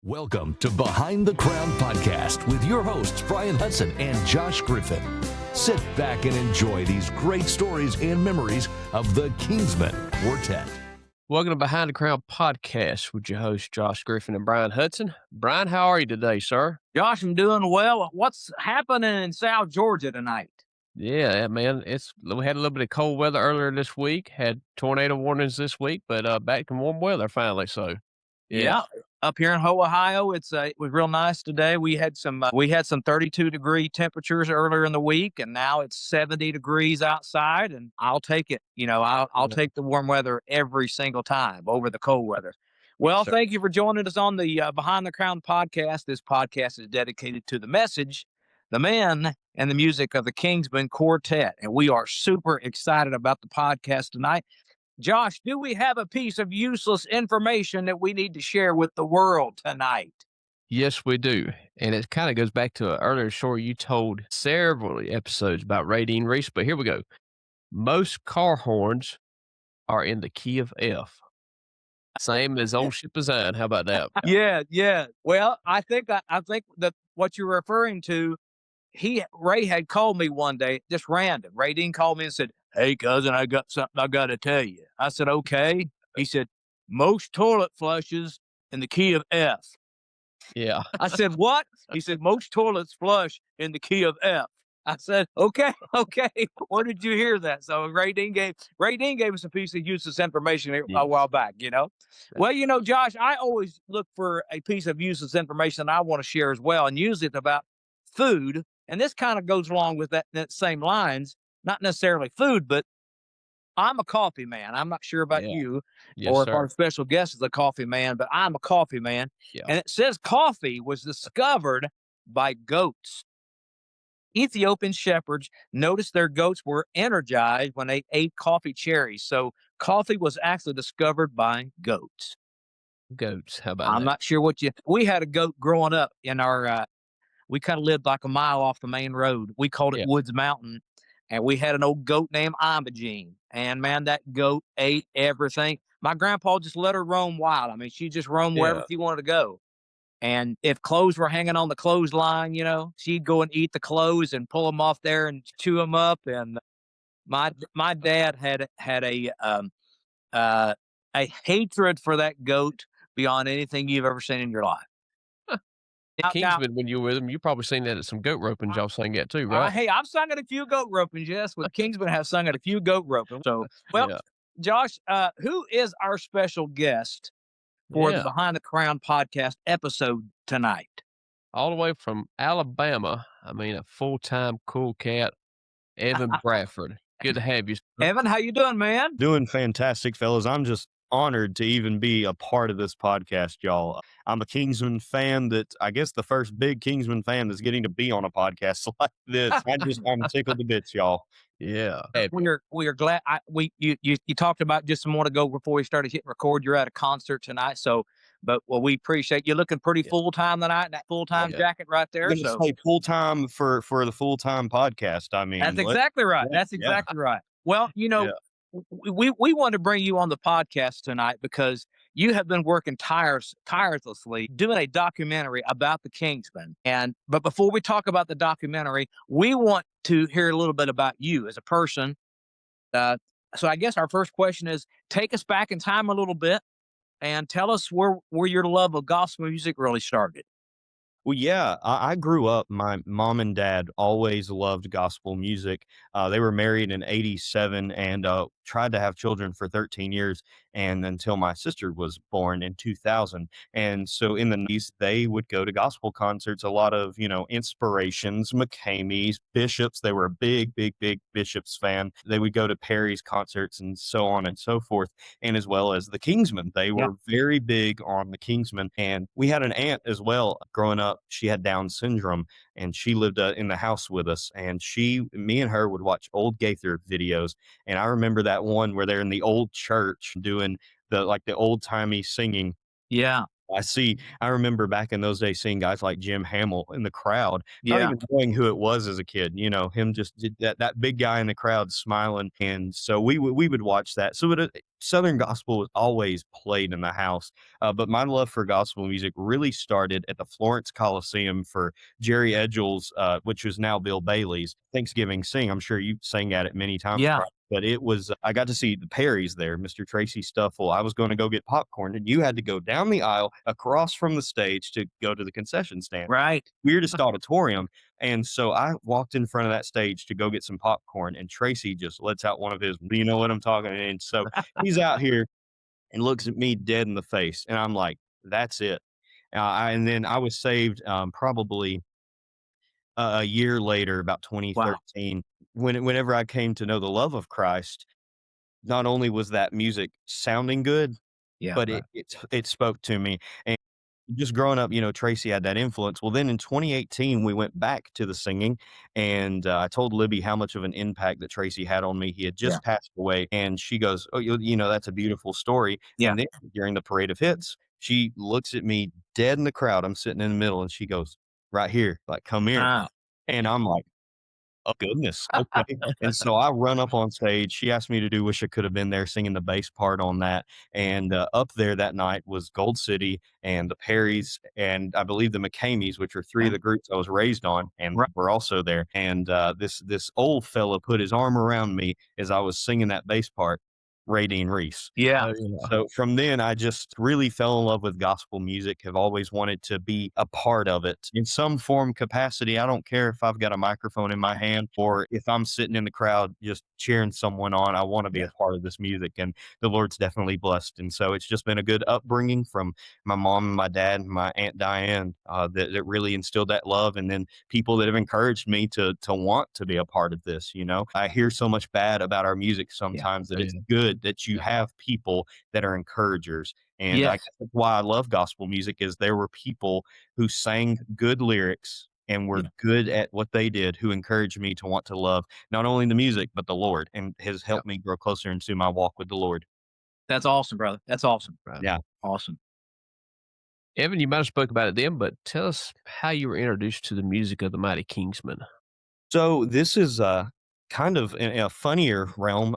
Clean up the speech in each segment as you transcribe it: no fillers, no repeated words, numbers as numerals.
Welcome to Behind the Crown Podcast with your hosts, Brian Hudson and Josh Griffin. Sit back and enjoy these great stories and memories of the Kingsmen Quartet. Welcome to Behind the Crown Podcast with your hosts, Josh Griffin and Brian Hudson. Brian, how are you today, sir? Josh, I'm doing well. What's happening in South Georgia tonight? Yeah, man. We had a little bit of cold weather earlier this week, had tornado warnings this week, but back to warm weather finally. So, Yeah. Up here in Ohio, it was real nice today. We had some 32-degree temperatures earlier in the week, and now it's 70 degrees outside, and I'll take it. I'll take the warm weather every single time over the cold weather. Well, thank you for joining us on the Behind the Crown podcast. This podcast is dedicated to the message, the men, and the music of the Kingsmen Quartet, and we are super excited about the podcast tonight. Josh, do we have a piece of useless information that we need to share with the world tonight? Yes, we do. And it kind of goes back to an earlier story you told several episodes about Ray Dean Reese, but here we go. Most car horns are in the key of F. Same as old ship design. How about that? Yeah. Well, I think that what you're referring to, Ray had called me one day, just random. Ray Dean called me and said, "Hey, cousin, I got something I got to tell you." I said, "Okay." He said, "Most toilet flushes in the key of F." Yeah. I said, "What?" He said, "Most toilets flush in the key of F." I said, okay. Where did you hear that? So Ray Dean gave us a piece of useless information a while back, Well, Josh, I always look for a piece of useless information that I want to share as well, and usually it's about food. And this kind of goes along with that same lines, not necessarily food, but I'm a coffee man. I'm not sure about you or if our special guest is a coffee man, but I'm a coffee man. Yeah. And it says coffee was discovered by goats. Ethiopian shepherds noticed their goats were energized when they ate coffee cherries. So coffee was actually discovered by goats. Goats. How about I'm that? not sure we had a goat growing up in our, we kind of lived like a mile off the main road. We called it Woods Mountain. And we had an old goat named Imogene. And man, that goat ate everything. My grandpa just let her roam wild. I mean, she just roamed wherever she wanted to go. And if clothes were hanging on the clothesline, she'd go and eat the clothes and pull them off there and chew them up. And my dad had a hatred for that goat beyond anything you've ever seen in your life. Kingsman, when you were with him, you probably seen that at some goat roping. Y'all sang that too, right? Hey, I've sung at a few goat ropings, yes. With Kingsman have sung at a few goat ropings. So, Josh, who is our special guest for the Behind the Crown podcast episode tonight? All the way from Alabama. I mean, a full-time cool cat, Evan Bradford. Good to have you. Evan, how you doing, man? Doing fantastic, fellas. I'm just honored to even be a part of this podcast, y'all. I'm a Kingsman fan I guess the first big Kingsman fan that's getting to be on a podcast like this. I'm tickled to bits, y'all. Yeah. We are glad. You talked about just a moment ago before we started hitting record. You're at a concert tonight, but we appreciate you looking pretty full time tonight. That full time jacket right there. So say full time for the full time podcast. I mean, that's exactly right. That's exactly right. Well, we want to bring you on the podcast tonight because you have been working tirelessly doing a documentary about the Kingsmen. But before we talk about the documentary, we want to hear a little bit about you as a person. So I guess our first question is, take us back in time a little bit and tell us where your love of gospel music really started. Well, yeah, I grew up. My mom and dad always loved gospel music. They were married in '87 and tried to have children for 13 years, and until my sister was born in 2000. And so in the 90s, they would go to gospel concerts. A lot of Inspirations, McCamey's, Bishops. They were a big Bishops fan. They would go to Perry's concerts and so on and so forth, and as well as the Kingsmen. They were very big on the Kingsmen. And we had an aunt as well growing up. She had Down syndrome, and she lived in the house with us. And me and her would watch old Gaither videos. And I remember that one where they're in the old church doing the old timey singing. Yeah. I remember back in those days seeing guys like Jim Hamill in the crowd, not Yeah. even knowing who it was as a kid, him just did that big guy in the crowd smiling, and so we would watch that. So Southern gospel was always played in the house, but my love for gospel music really started at the Florence Coliseum for Jerry Edgel's, which was now Bill Bailey's Thanksgiving Sing. I'm sure you sang at it many times, Yeah. but it was I got to see the Perrys there, Mr. Tracy Stuffle. I was going to go get popcorn, and you had to go down the aisle across from the stage to go to the concession stand. Right. Weirdest auditorium. And so I walked in front of that stage to go get some popcorn, and Tracy just lets out one of his, "Do you know what I'm talking?" And so he's out here and looks at me dead in the face, and I'm like, "That's it." And then I was saved, probably a year later, about Wow. 2013, whenever I came to know the love of Christ. Not only was that music sounding good, Yeah. but Right. it spoke to me, and just growing up, Tracy had that influence. Well, then in 2018, we went back to the singing, and, I told Libby how much of an impact that Tracy had on me. He had Yeah. just passed away, and she goes, "Oh, that's a beautiful story." Yeah. And then during the parade of hits, she looks at me dead in the crowd. I'm sitting in the middle, and she goes, "Right here, like, come here." Ah. And I'm like, "Oh, goodness, okay." And so I run up on stage. She asked me to do "Wish I Could Have Been There," singing the bass part on that, and, up there that night was Gold City and the Perrys, and I believe the McCameys, which are 3 of the groups I was raised on, and Right. were also there, and, this old fella put his arm around me as I was singing that bass part, Ray Dean Reese. Yeah. Oh, yeah. So from then, I just really fell in love with gospel music, have always wanted to be a part of it in some form capacity. I don't care if I've got a microphone in my hand or if I'm sitting in the crowd just cheering someone on. I want to be Yeah. a part of this music, and the Lord's definitely blessed. And so it's just been a good upbringing from my mom and my dad and my Aunt Diane, that really instilled that love. And then people that have encouraged me to want to be a part of this. I hear so much bad about our music Yeah. sometimes that Oh, it's yeah. good that you Yeah. have people that are encouragers. And I Yes. guess that's why I love gospel music is there were people who sang good lyrics and were Yeah. good at what they did who encouraged me to want to love not only the music but the Lord, and has Yep. helped me grow closer into my walk with the Lord. That's awesome, brother. That's awesome. Right. Yeah. Awesome. Evan, you might have spoke about it then, but tell us how you were introduced to the music of the Mighty Kingsmen. So this is kind of in a funnier realm.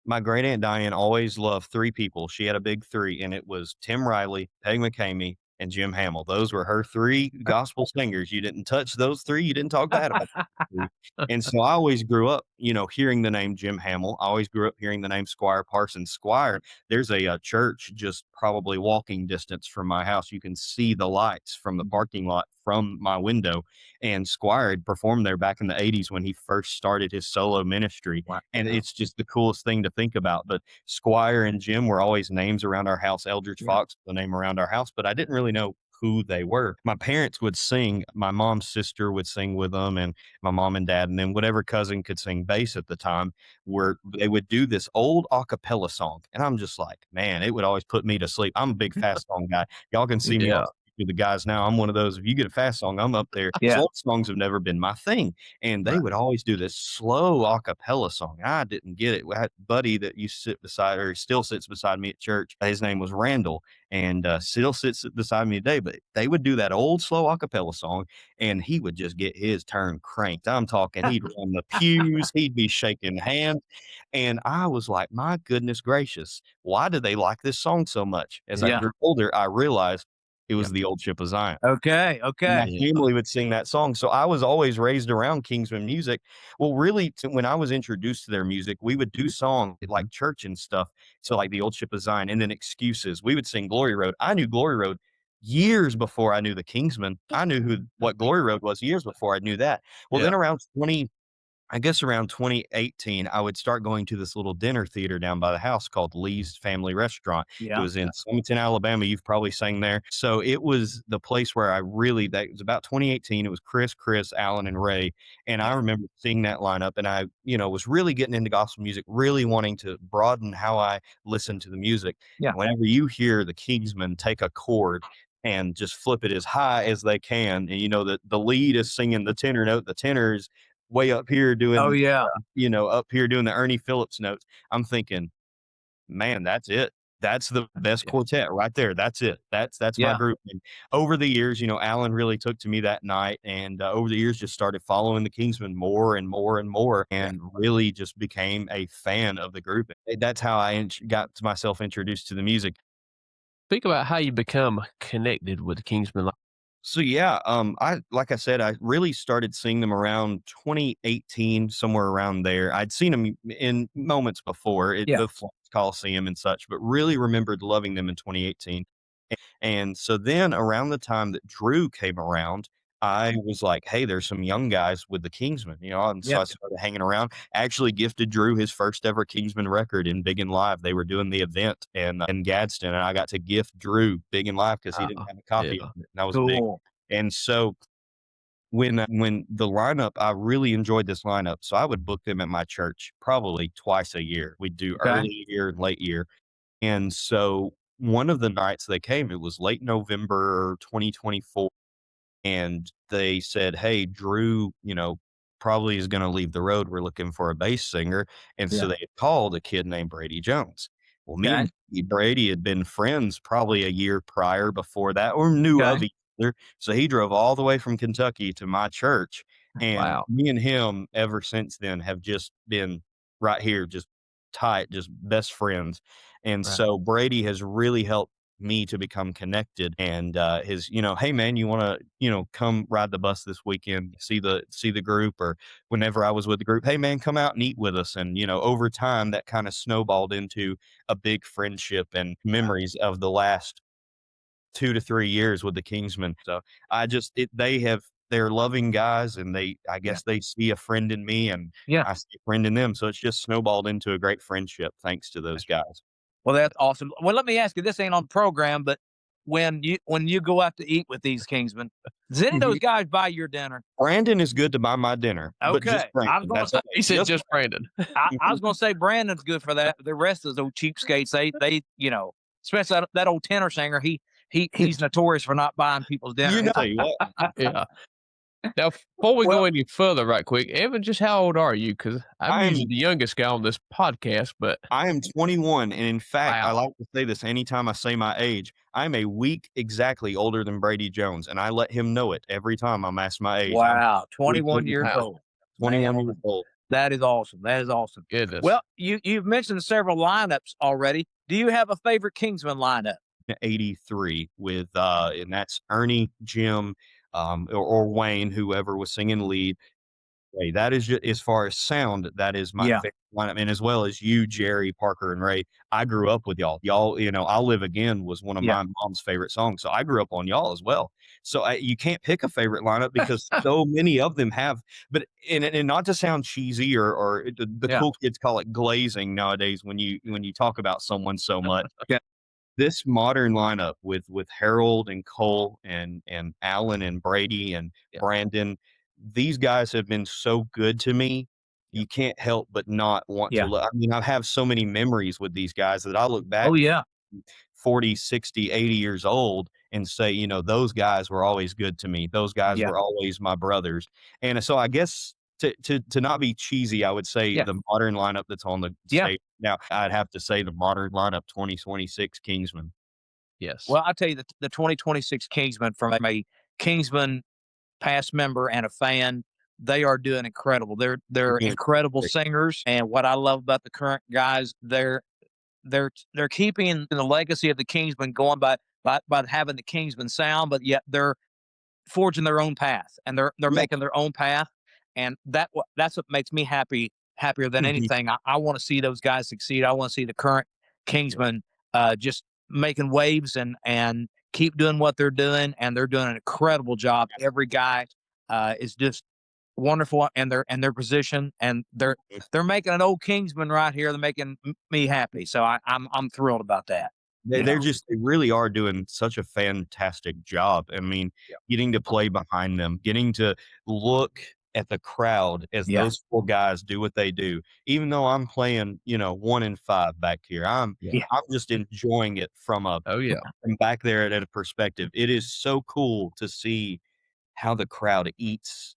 My great aunt Diane always loved three people. She had a big three, and it was Tim Riley, Peg McCamey, and Jim Hamill. Those were her three gospel singers. You didn't touch those three. You didn't talk bad about those three. And so I always grew up, hearing the name Jim Hamill. I always grew up hearing the name Squire Parsons. Squire, there's a church just probably walking distance from my house. You can see the lights from the parking lot from my window, and Squire had performed there back in the 80s when he first started his solo ministry. Wow. And it's just the coolest thing to think about. But Squire and Jim were always names around our house. Eldridge Yeah. Fox, the name around our house, but I didn't really know who they were. My parents would sing. My mom's sister would sing with them, and my mom and dad, and then whatever cousin could sing bass at the time, where they would do this old a cappella song. And I'm just like, man, it would always put me to sleep. I'm a big fast song guy. Y'all can see me on Yeah. with the guys now. I'm one of those. If you get a fast song, I'm up there. Yeah. Slow songs have never been my thing, and they Right. would always do this slow a cappella song. I didn't get it. I had a buddy that used to sit beside, or still sits beside me at church. His name was Randall, and still sits beside me today. But they would do that old slow a cappella song, and he would just get his turn cranked. I'm talking. He'd run the pews. He'd be shaking hands, and I was like, my goodness gracious, why do they like this song so much? As I Yeah. grew older, I realized it was Yep. the Old Ship of Zion. Okay. My Okay. Yeah. family would sing that song, so I was always raised around Kingsman music. Well, really, when I was introduced to their music, we would do songs like church and stuff, so like the Old Ship of Zion, and then Excuses. We would sing Glory Road. I knew Glory Road years before I knew the Kingsmen. I knew what Glory Road was years before I knew that. Well, Yeah. then around 2018, I would start going to this little dinner theater down by the house called Lee's Family Restaurant. It Yeah. was in Summerton, Alabama. You've probably sang there. So it was the place where that was about 2018. It was Chris, Alan, and Ray. And I remember seeing that lineup, and I, was really getting into gospel music, really wanting to broaden how I listen to the music. Yeah. Whenever you hear the Kingsmen take a chord and just flip it as high as they can, and that the lead is singing the tenor note, the tenor is way up here Oh doing, yeah. up here doing the Ernie Phillips notes. I'm thinking, man, that's it. That's the best Yeah. quartet right there. That's it. That's my Yeah. group. And over the years, Alan really took to me that night, and over the years, just started following the Kingsmen more and more and more, Yeah. and really just became a fan of the group. That's how I got myself introduced to the music. Think about how you become connected with the Kingsman. So yeah, I like I said, I really started seeing them around 2018, somewhere around there. I'd seen them in moments before at Yeah. the Florence Coliseum and such, but really remembered loving them in 2018. And so then around the time that Drew came around, I was like, "Hey, there's some young guys with the Kingsmen," and so Yeah. I started hanging around. Actually gifted Drew his first ever Kingsman record in Big and Live. They were doing the event in Gadsden, and I got to gift Drew Big and Live because he didn't have a Yeah. copy of it, and I was big. Cool. And so when the lineup, I really enjoyed this lineup, so I would book them at my church probably twice a year. We'd do Okay. early year and late year. And so one of the nights they came, it was late November 2024, and they said, "Hey, Drew, probably is gonna leave the road. We're looking for a bass singer." And so Yeah. they had called a kid named Brady Jones. Well, me Okay. and Brady had been friends probably a year prior before that, or knew of Okay. each other. So he drove all the way from Kentucky to my church, and Wow. me and him ever since then have just been right here, just tight, just best friends. And Right. so Brady has really helped me to become connected, and hey man, you want to come ride the bus this weekend, see the group, or whenever I was with the group, hey man, come out and eat with us. And over time that kind of snowballed into a big friendship and memories of the last 2 to 3 years with the Kingsmen. So they're loving guys, and I Yeah. guess they see a friend in me, and Yeah. I see a friend in them, so it's just snowballed into a great friendship thanks to those guys. Well, that's awesome. Well, let me ask you, this ain't on the program, but when you go out to eat with these Kingsmen, does any of those guys buy your dinner? Brandon is good to buy my dinner, but just Okay. I was Brandon. gonna That's say it. He said Just just Brandon. I was gonna say Brandon's good for that. The rest of those cheapskates, they especially that old tenor singer, he's notorious for not buying people's dinner. Tell you what, Yeah. Now, before we Well, go any further, right quick, Evan, just how old are you? Because I'm I'm usually the youngest guy on this podcast, but I am 21, and in fact, I wow. like to say this anytime I say my age. I'm a week exactly older than Brady Jones, and I let him know it every time I'm asked my age. I'm wow, week 21 older years than him. Wow. old. 21 Man, years old. that is awesome. That is awesome. Goodness. Well, you've mentioned several lineups already. Do you have a favorite Kingsman lineup? 83 with and that's Ernie, Jim, or Wayne, whoever was singing lead. That is just as far as sound, that is my Yeah. favorite lineup, and as well as you, Jerry, Parker, and Ray. I grew up with y'all. Y'all, "I'll Live Again" was one of Yeah. my mom's favorite songs, so I grew up on y'all as well. So, you can't pick a favorite lineup because so many of them have, but and not to sound cheesy, or the Yeah. cool kids call it glazing nowadays when you talk about someone so much. Yeah. This modern lineup with Harold and Cole and Alan and Brady and Yeah. Brandon, these guys have been so good to me. Yeah. You can't help but not want to Yeah. look. I mean, I have so many memories with these guys that I look back Oh yeah. 40, 60, 80 years old and say, those guys were always good to me. Those guys Yeah. were always my brothers. And so I guess to not be cheesy, I would say Yeah. the modern lineup that's on the Yeah. stage now, I'd have to say the modern lineup 2026 Kingsman. Yes. Well, I tell you, the 2026 Kingsmen, from a Kingsman past member and a fan, they are doing incredible. They're Yeah. incredible singers, and what I love about the current guys, they're keeping the legacy of the Kingsmen going by having the Kingsman sound, but yet they're forging their own path, and they're Yeah. making their own path, and that's what makes me happier than Mhm. anything. I want to see those guys succeed. I want to see the current Kingsmen just making waves and keep doing what they're doing, and they're doing an incredible job. Every guy is just wonderful in their position, and they're making an old Kingsman right here. They're making me happy, so I'm thrilled about that. They really are doing such a fantastic job. I mean, Yeah. getting to play behind them, getting to look at the crowd as Yeah. those 4 guys do what they do. Even though I'm playing, 1 and 5 back here, I'm Yeah. Yeah. I'm just enjoying it Oh yeah. from back there at a perspective. It is so cool to see how the crowd eats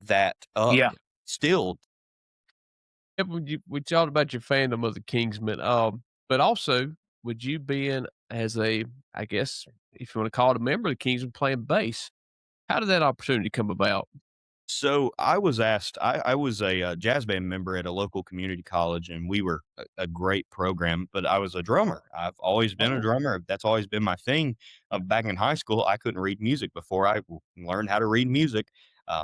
that up Yeah. still. We talked about your fandom of the Kingsmen, but also would you be in as a, I guess, if you want to call it a member of the Kingsmen playing bass? How did that opportunity come about? So I was asked. I was a jazz band member at a local community college, and we were a great program. But I was a drummer. I've always been a Oh, drummer. That's always been my thing. Back in high school, I couldn't read music before I learned how to read music.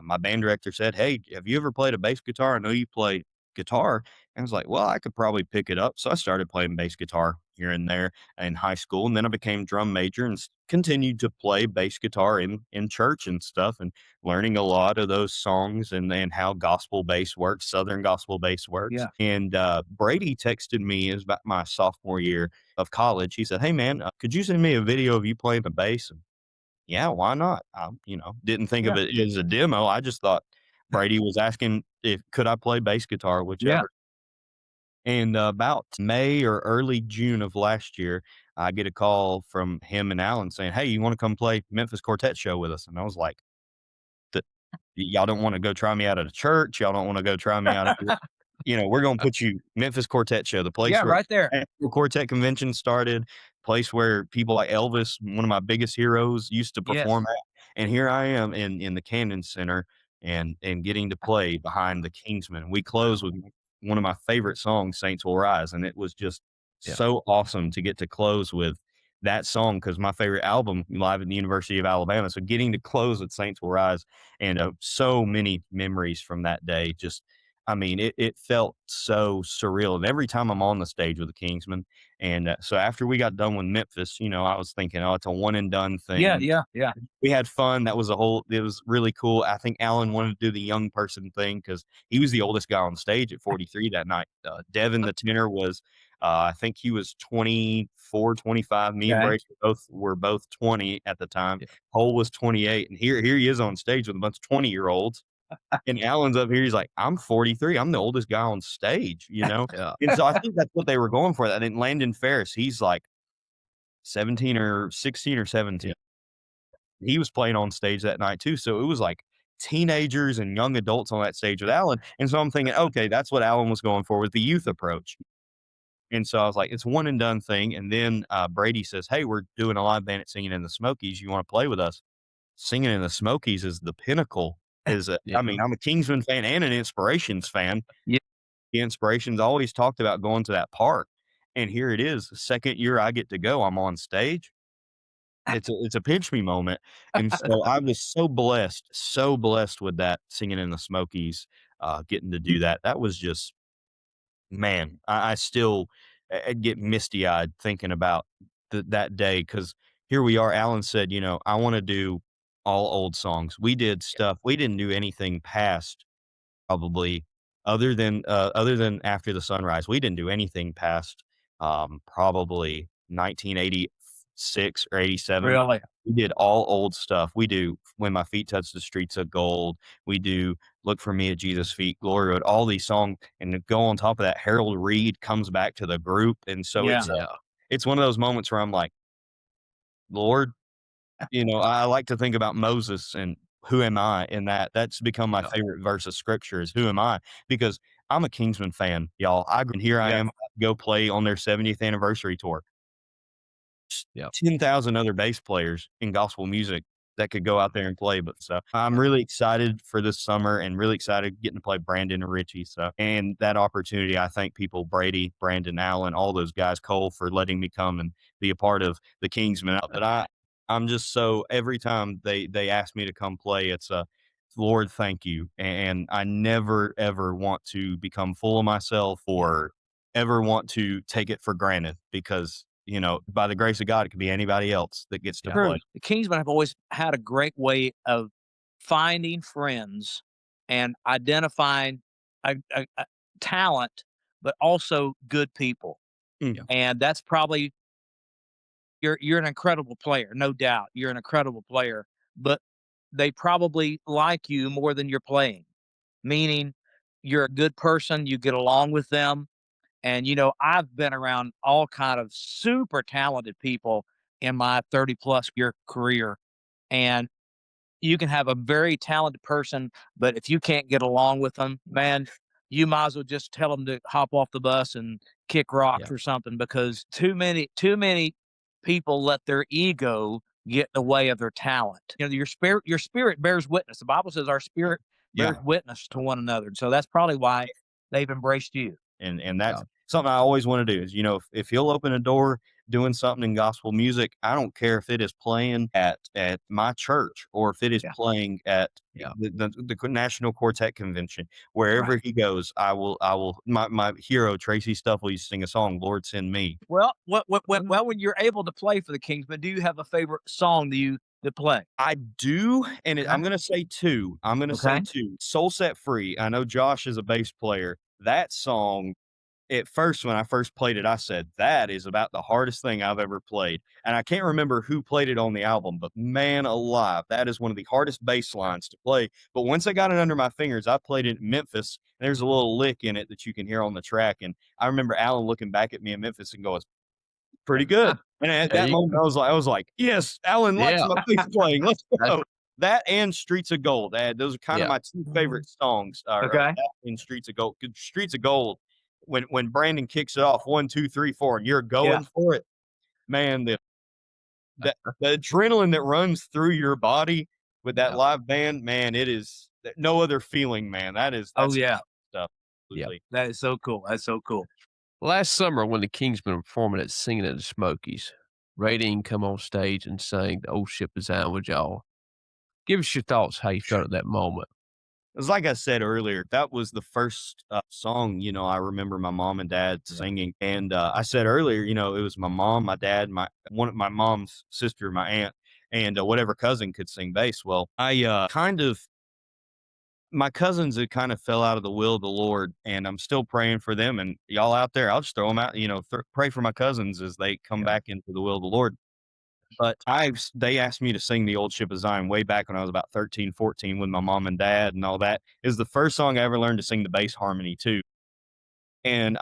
My band director said, "Hey, have you ever played a bass guitar? I know you play guitar." And I was like, "Well, I could probably pick it up." So I started playing bass guitar here and there in high school, and then I became drum major and continued to play bass guitar in church and stuff. And learning a lot of those songs and how gospel bass works, Southern gospel bass works. Yeah. And Brady texted me, it was about my sophomore year of college. He said, "Hey man, could you send me a video of you playing the bass?" And yeah, why not? I, didn't think of Yeah. it as a demo. I just thought Brady was asking if could I play bass guitar, Yeah. whichever. And about May or early June of last year, I get a call from him and Alan saying, "Hey, you want to come play Memphis Quartet show with us?" And I was like, y'all don't want to go try me out at a church. Y'all don't want to go try me out at, we're going to put you Memphis Quartet show, the place Yeah. where Right there. National Quartet convention started, place where people like Elvis, one of my biggest heroes, used to perform Yes. at. And here I am in the Cannon Center and getting to play behind the Kingsmen. We close with one of my favorite songs, Saints Will Rise. And it was just yeah, so awesome to get to close with that song because my favorite album live at the University of Alabama. So getting to close with Saints Will Rise and so many memories from that day. Just, I mean, it felt so surreal. And every time I'm on the stage with the Kingsmen, and so after we got done with Memphis, I was thinking, oh, it's a one and done Yeah. thing. Yeah. Yeah. We had fun. That was it was really cool. I think Alan wanted to do the young person thing because he was the oldest guy on stage at 43 that night. Devin, the tenor, was, I think he was 24, 25. Me and Okay. Brady were both 20 at the time. yeah, Cole was 28. And here he is on stage with a bunch of 20-year-olds. And Alan's up here. He's like, "I'm 43. I'm the oldest guy on stage." yeah, And so I think that's what they were going for. That and Landon Ferris, he's like 17 or 16 or 17. yeah, He was playing on stage that night too. So it was like teenagers and young adults on that stage with Alan. And so I'm thinking, okay, that's what Alan was going for with the youth approach. And so I was like, it's one and done thing. And then Brady says, "Hey, we're doing a live band at Singing in the Smokies. You want to play with us?" Singing in the Smokies is the pinnacle. yeah, I mean, I'm a Kingsman fan and an Inspirations fan. Yeah. The Inspirations always talked about going to that park. And here it is, the second year I get to go, I'm on stage. It's a pinch me moment, and so I was so blessed with that Singing in the Smokies, getting to do that. That was just, man, I still get misty eyed thinking about that day because here we are. Alan said, "I want to do all old songs." We did stuff. We didn't do anything past probably other than After the Sunrise. We didn't do anything past probably 1986 or 87. Really. We did all old stuff. We do When My Feet Touch the Streets of Gold. We do Look for Me at Jesus' Feet, Glory Road, all these songs. And to go on top of that, Harold Reed comes back to the group. And so Yeah. yeah, it's one of those moments where I'm like, Lord, I like to think about Moses and who am I in that. That's become my yeah, favorite verse of scripture is who am I? Because I'm a Kingsman fan, y'all. Here I Yeah. am, go play on their 70th anniversary tour. yeah. 10,000 other bass players in gospel music that could go out there and play. But so I'm really excited for this summer and really excited getting to play Brandon and Richie. So, and that opportunity, I thank people, Brady, Brandon, Allen, all those guys, Cole, for letting me come and be a part of the Kingsmen. But I'm just so every time they ask me to come play, it's a Lord, thank you. And I never ever want to become full of myself or ever want to take it for granted because by the grace of God, it could be anybody else that gets to Yeah. True. play. The Kingsmen have always had a great way of finding friends and identifying a talent, but also good people. Mm. Yeah. And that's probably you're an incredible player, no doubt. You're an incredible player, but they probably like you more than you're playing. Meaning you're a good person, you get along with them. And I've been around all kind of super talented people in my 30 plus year career. And you can have a very talented person, but if you can't get along with them, man, you might as well just tell them to hop off the bus and kick rocks or something, because too many people let their ego get in the way of their talent. Your spirit bears witness. The Bible says our spirit bears witness to one another. So that's probably why they've embraced you. And that's something I always want to do is, if he'll open a door doing something in gospel music, I don't care if it is playing at my church or if it is playing at the National Quartet Convention, wherever he goes, I will, my hero, Tracy Stuffle, used to sing a song, Lord Send Me. Well, when you're able to play for the Kingsmen, do you have a favorite song that play? I do, and I'm going to say two. Say two. Soul Set Free. I know Josh is a bass player. That song, at first, when I first played it, I said, that is about the hardest thing I've ever played. And I can't remember who played it on the album, but man alive, that is one of the hardest bass lines to play. But once I got it under my fingers, I played it in Memphis. And there's a little lick in it that you can hear on the track. And I remember Alan looking back at me in Memphis and going, pretty good. And at that moment, I was like, yes, Alan likes my bass playing. Let's go. That and Streets of Gold. Those are kind of my two favorite songs. That and Streets of Gold. Streets of Gold, when Brandon kicks it off, 1, 2, 3, 4, and you're going for it, man, the adrenaline that runs through your body with that live band, man, it is no other feeling, man. That's stuff. Absolutely. That is so cool. That's so cool. Last summer, when the Kingsmen were performing at Singing at the Smokies, Ray Dean come on stage and sang "The Old Ship Is Down" with y'all. Give us your thoughts, how you felt at that moment. It was like I said earlier, that was the first song, I remember my mom and dad singing. And I said earlier, it was my mom, my dad, my mom's sister, my aunt, and whatever cousin could sing bass. Well, I my cousins had kind of fell out of the will of the Lord, and I'm still praying for them. And y'all out there, I'll just throw them out, pray for my cousins as they come back into the will of the Lord. But they asked me to sing "The Old Ship of Zion" way back when I was about 13, 14 with my mom and dad and all that. It was the first song I ever learned to sing the bass harmony too. And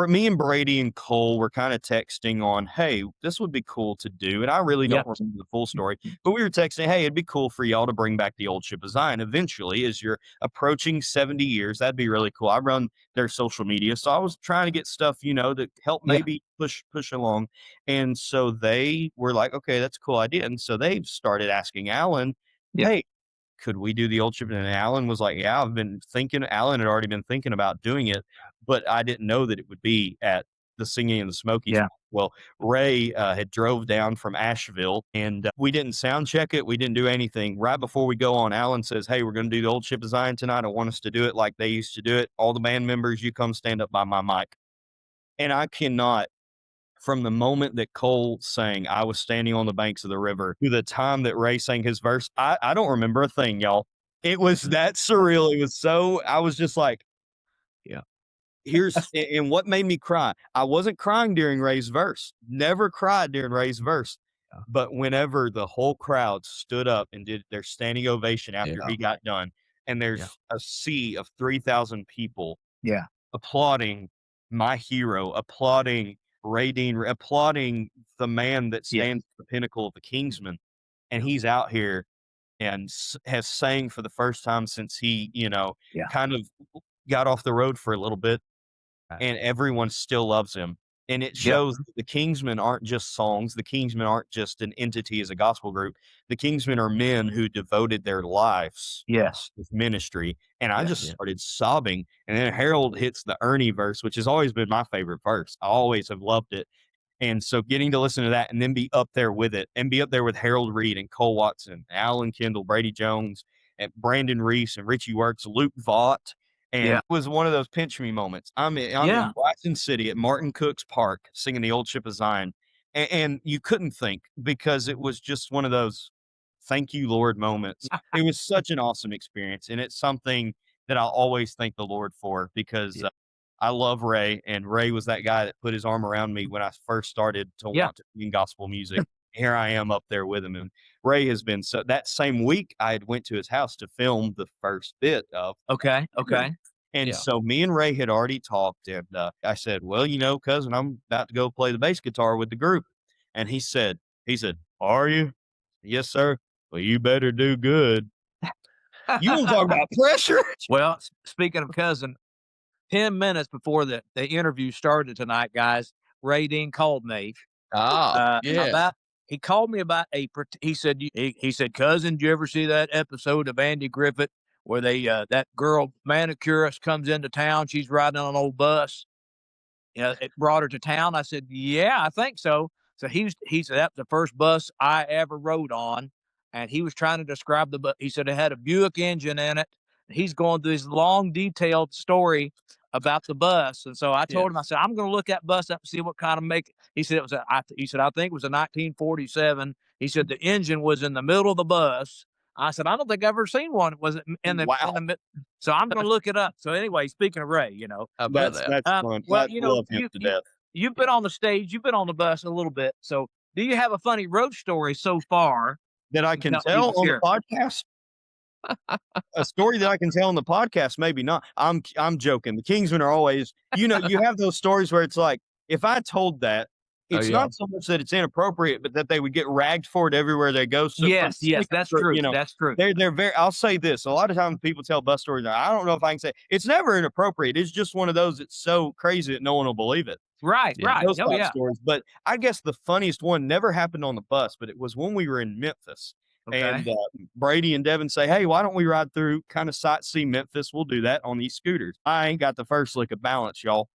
me and Brady and Cole were kind of texting on, hey, this would be cool to do. And I really don't remember the full story, but we were texting, hey, it'd be cool for y'all to bring back the Old Ship of Zion eventually as you're approaching 70 years. That'd be really cool. I run their social media. So I was trying to get stuff, to help maybe push along. And so they were like, okay, that's a cool idea. And so they started asking Alan, hey, could we do the Old Ship? And Alan was like, yeah, I've been thinking. Alan had already been thinking about doing it, but I didn't know that it would be at the Singing in the Smokies. Yeah. Well, Ray had drove down from Asheville, and we didn't sound check it. We didn't do anything. Right before we go on, Alan says, hey, we're going to do the Old Ship of Zion tonight. I want us to do it like they used to do it. All the band members, you come stand up by my mic. And I cannot, from the moment that Cole sang, I was standing on the banks of the river, to the time that Ray sang his verse, I don't remember a thing, y'all. It was that surreal. It was I was just like, and what made me cry? I wasn't crying during Ray's verse. Never cried during Ray's verse. But whenever the whole crowd stood up and did their standing ovation after he got done, and there's a sea of 3,000 people applauding my hero, applauding Ray Dean, applauding the man that stands at the pinnacle of the Kingsmen, and he's out here and has sang for the first time since he, kind of got off the road for a little bit, and everyone still loves him. And it shows that the Kingsmen aren't just songs. The Kingsmen aren't just an entity as a gospel group. The Kingsmen are men who devoted their lives with ministry. And I just started sobbing. And then Harold hits the Ernie verse, which has always been my favorite verse. I always have loved it. And so getting to listen to that and then be up there with it and be up there with Harold Reed and Cole Watson, Alan Kendall, Brady Jones, and Brandon Reese and Richie Works, Luke Vaught. And it was one of those pinch me moments. I'm in Bryson City at Martin Cook's Park singing the Old Ship of Zion. And you couldn't think, because it was just one of those thank you, Lord moments. It was such an awesome experience. And it's something that I'll always thank the Lord for, because I love Ray. And Ray was that guy that put his arm around me when I first started to want to sing gospel music. Here I am up there with him. And Ray has been that same week I had went to his house to film the first bit of. Okay. And so me and Ray had already talked, and I said, well, cousin, I'm about to go play the bass guitar with the group. And he said, are you? Yes, sir. Well, you better do good. You want to talk about pressure? Well, speaking of cousin, 10 minutes before the interview started tonight, guys, Ray Dean called me Yeah. about. He called me about he said, he said, cousin, did you ever see that episode of Andy Griffith where they that girl manicurist comes into town? She's riding on an old bus. It brought her to town. I said, yeah, I think so. So he said that's the first bus I ever rode on, and he was trying to describe the bus. He said it had a Buick engine in it. He's going through this long, detailed story about the bus, and so I told him, I said, I'm going to look that bus up and see what kind of make. He said it was he said I think it was a 1947. He said the engine was in the middle of the bus. I said I don't think I've ever seen one. Was it in the Wow. so I'm going to look it up. So anyway, speaking of Ray, How about that? That's fun. well, I love him to death. you've been on the stage, you've been on the bus a little bit. So, do you have a funny road story so far That I can No, tell you on share. the podcast? A story that I can tell on the podcast, maybe not. I'm joking. The Kingsmen are always, you have those stories where it's like, if I told that, it's yeah. not so much that it's inappropriate, but that they would get ragged for it everywhere they go. So yes, that's true. That's true. they're very. I'll say this: a lot of times people tell bus stories. I don't know if I can say it's never inappropriate. It's just one of those that's so crazy that no one will believe it. Right, Yeah. right. Those Oh, type yeah. stories. But I guess the funniest one never happened on the bus, but it was when we were in Memphis. Okay. And Brady and Devin say, hey, why don't we ride through, kind of sightsee Memphis? We'll do that on these scooters. I ain't got the first lick of balance, y'all.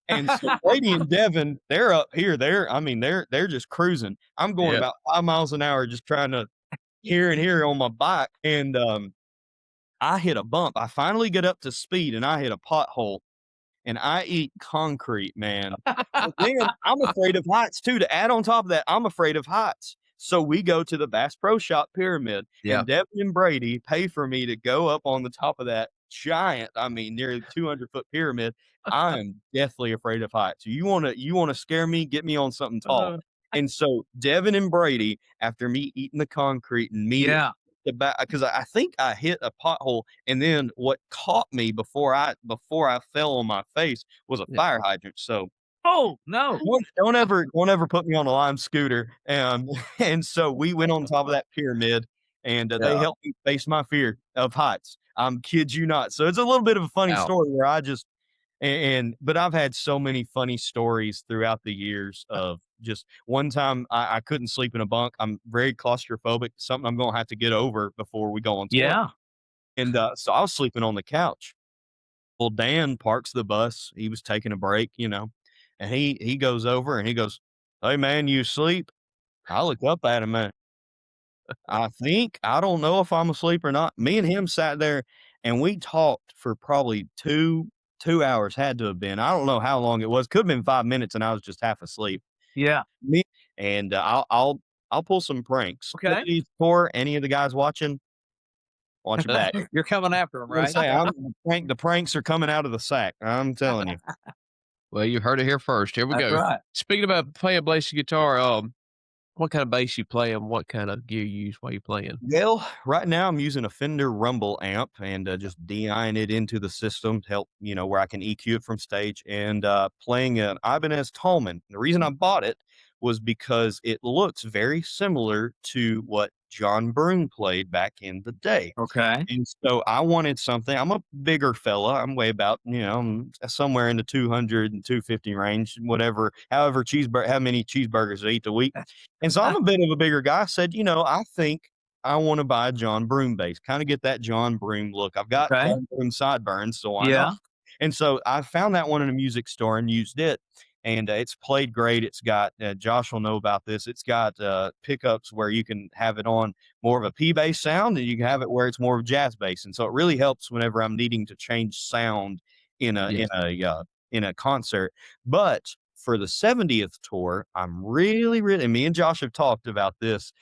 And so Brady and Devin, they're up here. They're just cruising. I'm going about 5 miles an hour, just trying to here and here on my bike. And I hit a bump. I finally get up to speed and I hit a pothole. And I eat concrete, man. But then I'm afraid of heights too. To add on top of that, I'm afraid of heights. So we go to the Bass Pro Shop pyramid, and Devin and Brady pay for me to go up on the top of that giant, nearly 200-foot pyramid. I am deathly afraid of heights. You wanna scare me? Get me on something tall. And so Devin and Brady, after me eating the concrete and me because I think I hit a pothole, and then what caught me before I fell on my face was a fire hydrant. So Oh, no. don't ever put me on a lime scooter. And so we went on top of that pyramid, and they helped me face my fear of heights. I'm kid you not. So it's a little bit of a funny story where I just but I've had so many funny stories throughout the years of just one time I couldn't sleep in a bunk. I'm very claustrophobic, something I'm going to have to get over before we go on tour. Yeah. And so I was sleeping on the couch. Well, Dan parks the bus. He was taking a break, and he goes over and he goes, hey, man, you asleep? I look up at him, man. I don't know if I'm asleep or not. Me and him sat there and we talked for probably 2 hours, had to have been. I don't know how long it was. Could have been 5 minutes and I was just half asleep. Yeah. And I'll pull some pranks. Okay. For any of the guys watching, watch your back. You're coming after them, right? The pranks are coming out of the sack. I'm telling you. Well, you heard it here first. Here we That's go. right. Speaking about playing bass guitar, what kind of bass you play and what kind of gear you use while you're playing? Well, right now I'm using a Fender Rumble amp and just DIing it into the system to help, where I can EQ it from stage, and playing an Ibanez Tallman. The reason I bought it was because it looks very similar to what John Broome played back in the day. Okay. And so I wanted something. I'm a bigger fella. I'm way about, I'm somewhere in the 200 and 250 range, whatever, how many cheeseburgers I eat a week. And so I'm a bit of a bigger guy. I said, I think I want to buy a John Broome bass, kind of get that John Broome look. I've got John Broome sideburns, so why not? And so I found that one in a music store and used it. And it's played great. It's got, Josh will know about this. It's got pickups where you can have it on more of a P bass sound, and you can have it where it's more of jazz bass. And so it really helps whenever I'm needing to change sound in a concert. But for the 70th tour, I'm really, and me and Josh have talked about this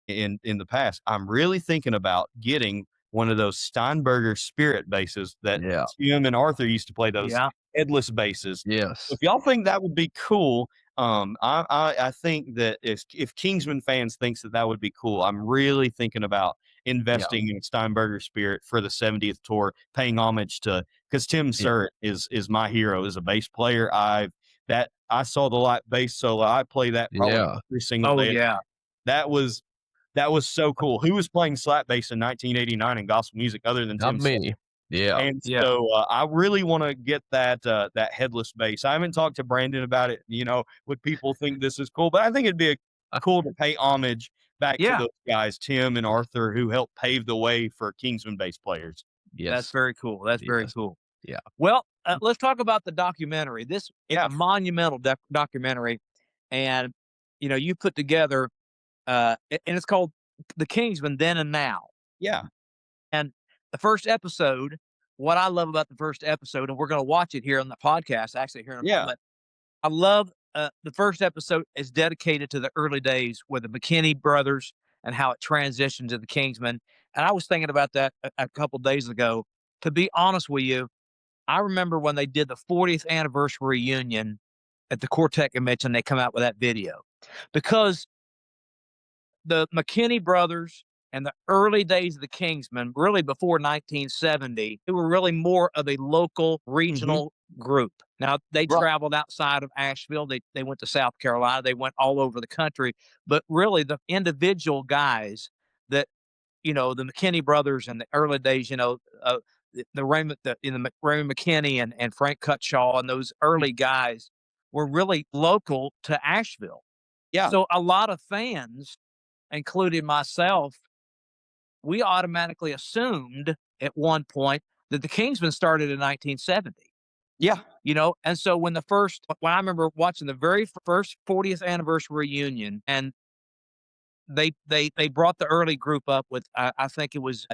in the past. I'm really thinking about getting one of those Steinberger Spirit basses that Tim and Arthur used to play, those headless basses. Yes. If y'all think that would be cool, I think that if Kingsman fans thinks that would be cool, I'm really thinking about investing in Steinberger Spirit for the 70th tour, paying homage to, because Tim Surratt is my hero as a bass player. I saw the light bass solo. I play that probably every single day. That was so cool. Who was playing slap bass in 1989 in gospel music other than Tim Not many. Yeah. And Yeah. so I really want to get that headless bass. I haven't talked to Brandon about it. Would people think this is cool? But I think it'd be cool to pay homage back to Yeah. those guys, Tim and Arthur, who helped pave the way for Kingsman bass players. That's Yes. very cool. That's very Yes. cool. Yeah. Well, let's talk about the documentary. It's Yeah. a monumental documentary, and you put together, and it's called "The Kingsman Then and Now." Yeah. And the first episode, what I love about the first episode, and we're going to watch it here on the podcast, actually here in a Yeah. moment. I love the first episode is dedicated to the early days with the McKinney brothers and how it transitioned to the Kingsmen. And I was thinking about that a couple days ago. To be honest with you, I remember when they did the 40th anniversary reunion at the Quartet convention, they come out with that video because the McKinney brothers and the early days of the Kingsmen, really before 1970, they were really more of a local regional group. Now they Right. traveled outside of Asheville. They went to South Carolina. They went all over the country. But really, the individual guys that the McKinney brothers in the early days, the Raymond McKinney and Frank Cutshaw and those early guys were really local to Asheville. Yeah. So a lot of fans, including myself, we automatically assumed at one point that the Kingsmen started in 1970. Yeah. And so when I remember watching the very first 40th anniversary reunion, and they brought the early group up with I think it was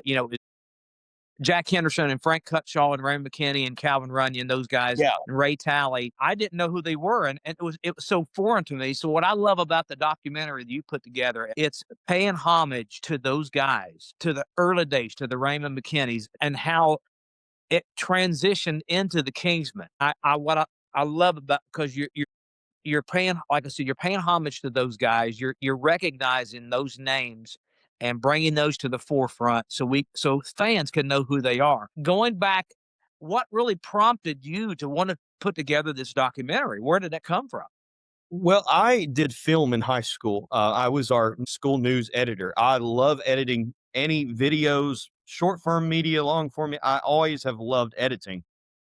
Jack Henderson and Frank Cutshaw and Ray McKinney and Calvin Runyon, those guys, Yeah. and Ray Talley. I didn't know who they were, and it was so foreign to me. So what I love about the documentary that you put together, it's paying homage to those guys, to the early days, to the Raymond McKinneys, and how it transitioned into the Kingsmen. I love about because you're paying, like I said, you're paying homage to those guys. You're recognizing those names and bringing those to the forefront so fans can know who they are. Going back, what really prompted you to want to put together this documentary? Where did that come from? Well, I did film in high school. I was our school news editor. I love editing any videos, short form media, long form. I always have loved editing.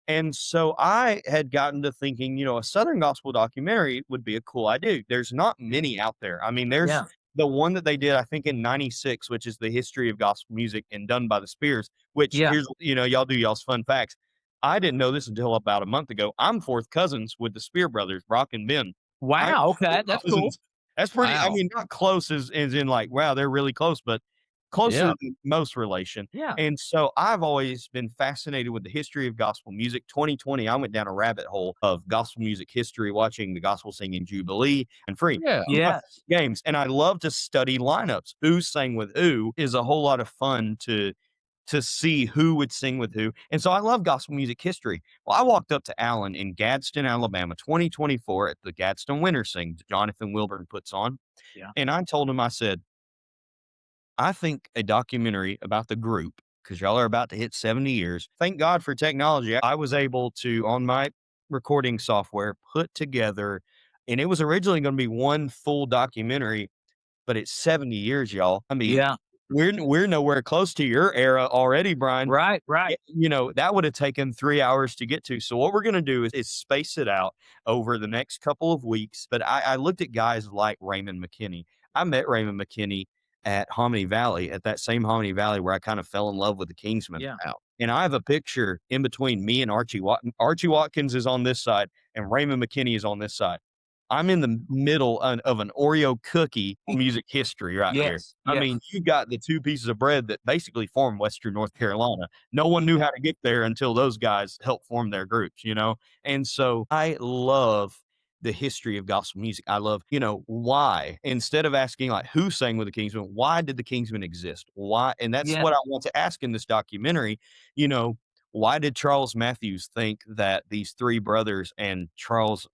And so I had gotten to thinking, a Southern gospel documentary would be a cool idea. There's not many out there. I mean, there's Yeah. the one that they did, I think in 96, which is the history of gospel music and done by the Spears, which Yeah. here's, y'all do y'all's fun facts. I didn't know this until about a month ago. I'm fourth cousins with the Spear brothers, Brock and Ben. Wow. Okay. That's cool. That's pretty, I Wow. mean, not close as in like, wow, they're really close, but closer Yeah. than most relation. Yeah. And so I've always been fascinated with the history of gospel music. 2020, I went down a rabbit hole of gospel music history, watching the gospel singing Jubilee and Free Yeah. Yes. games. And I love to study lineups. Who sang with who is a whole lot of fun to see who would sing with who. And so I love gospel music history. Well, I walked up to Alan in Gadsden, Alabama, 2024 at the Gadsden Winter Sing that Jonathan Wilburn puts on. Yeah. And I told him, I said, I think a documentary about the group, because y'all are about to hit 70 years. Thank God for technology. I was able to, on my recording software, put together, and it was originally going to be one full documentary, but it's 70 years, y'all. I mean, Yeah. we're nowhere close to your era already, Brian. Right. Right. That would have taken 3 hours to get to. So what we're going to do is space it out over the next couple of weeks. But I looked at guys like Raymond McKinney. I met Raymond McKinney at Hominy Valley, at that same Hominy Valley where I kind of fell in love with the Kingsmen. Yeah. And I have a picture in between me and Archie Watkins. Archie Watkins is on this side and Raymond McKinney is on this side. I'm in the middle of an Oreo cookie music history right here. Yes. I Yes. mean, you got the two pieces of bread that basically form Western North Carolina. No one knew how to get there until those guys helped form their groups, And so I love the history of gospel music. I love, why, instead of asking like who sang with the Kingsmen, why did the Kingsmen exist? Why? And that's Yeah. what I want to ask in this documentary, why did Charles Matthews think that these three brothers and Charles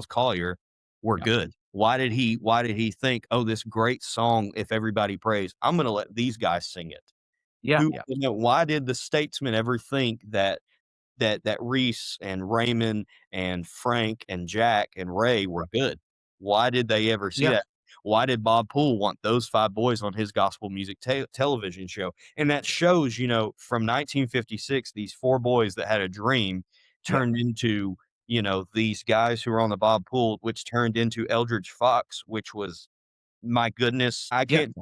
Collier were Yeah. good? Why did he think, oh, this great song, If Everybody Prays, I'm going to let these guys sing it? Yeah. Why did the Statesmen ever think that Reese and Raymond and Frank and Jack and Ray were good? Why did they ever see Yeah. that? Why did Bob Poole want those 5 boys on his gospel music television show? And that shows, from 1956, these 4 boys that had a dream turned into, these guys who were on the Bob Poole, which turned into Eldridge Fox, which was, my goodness, I can't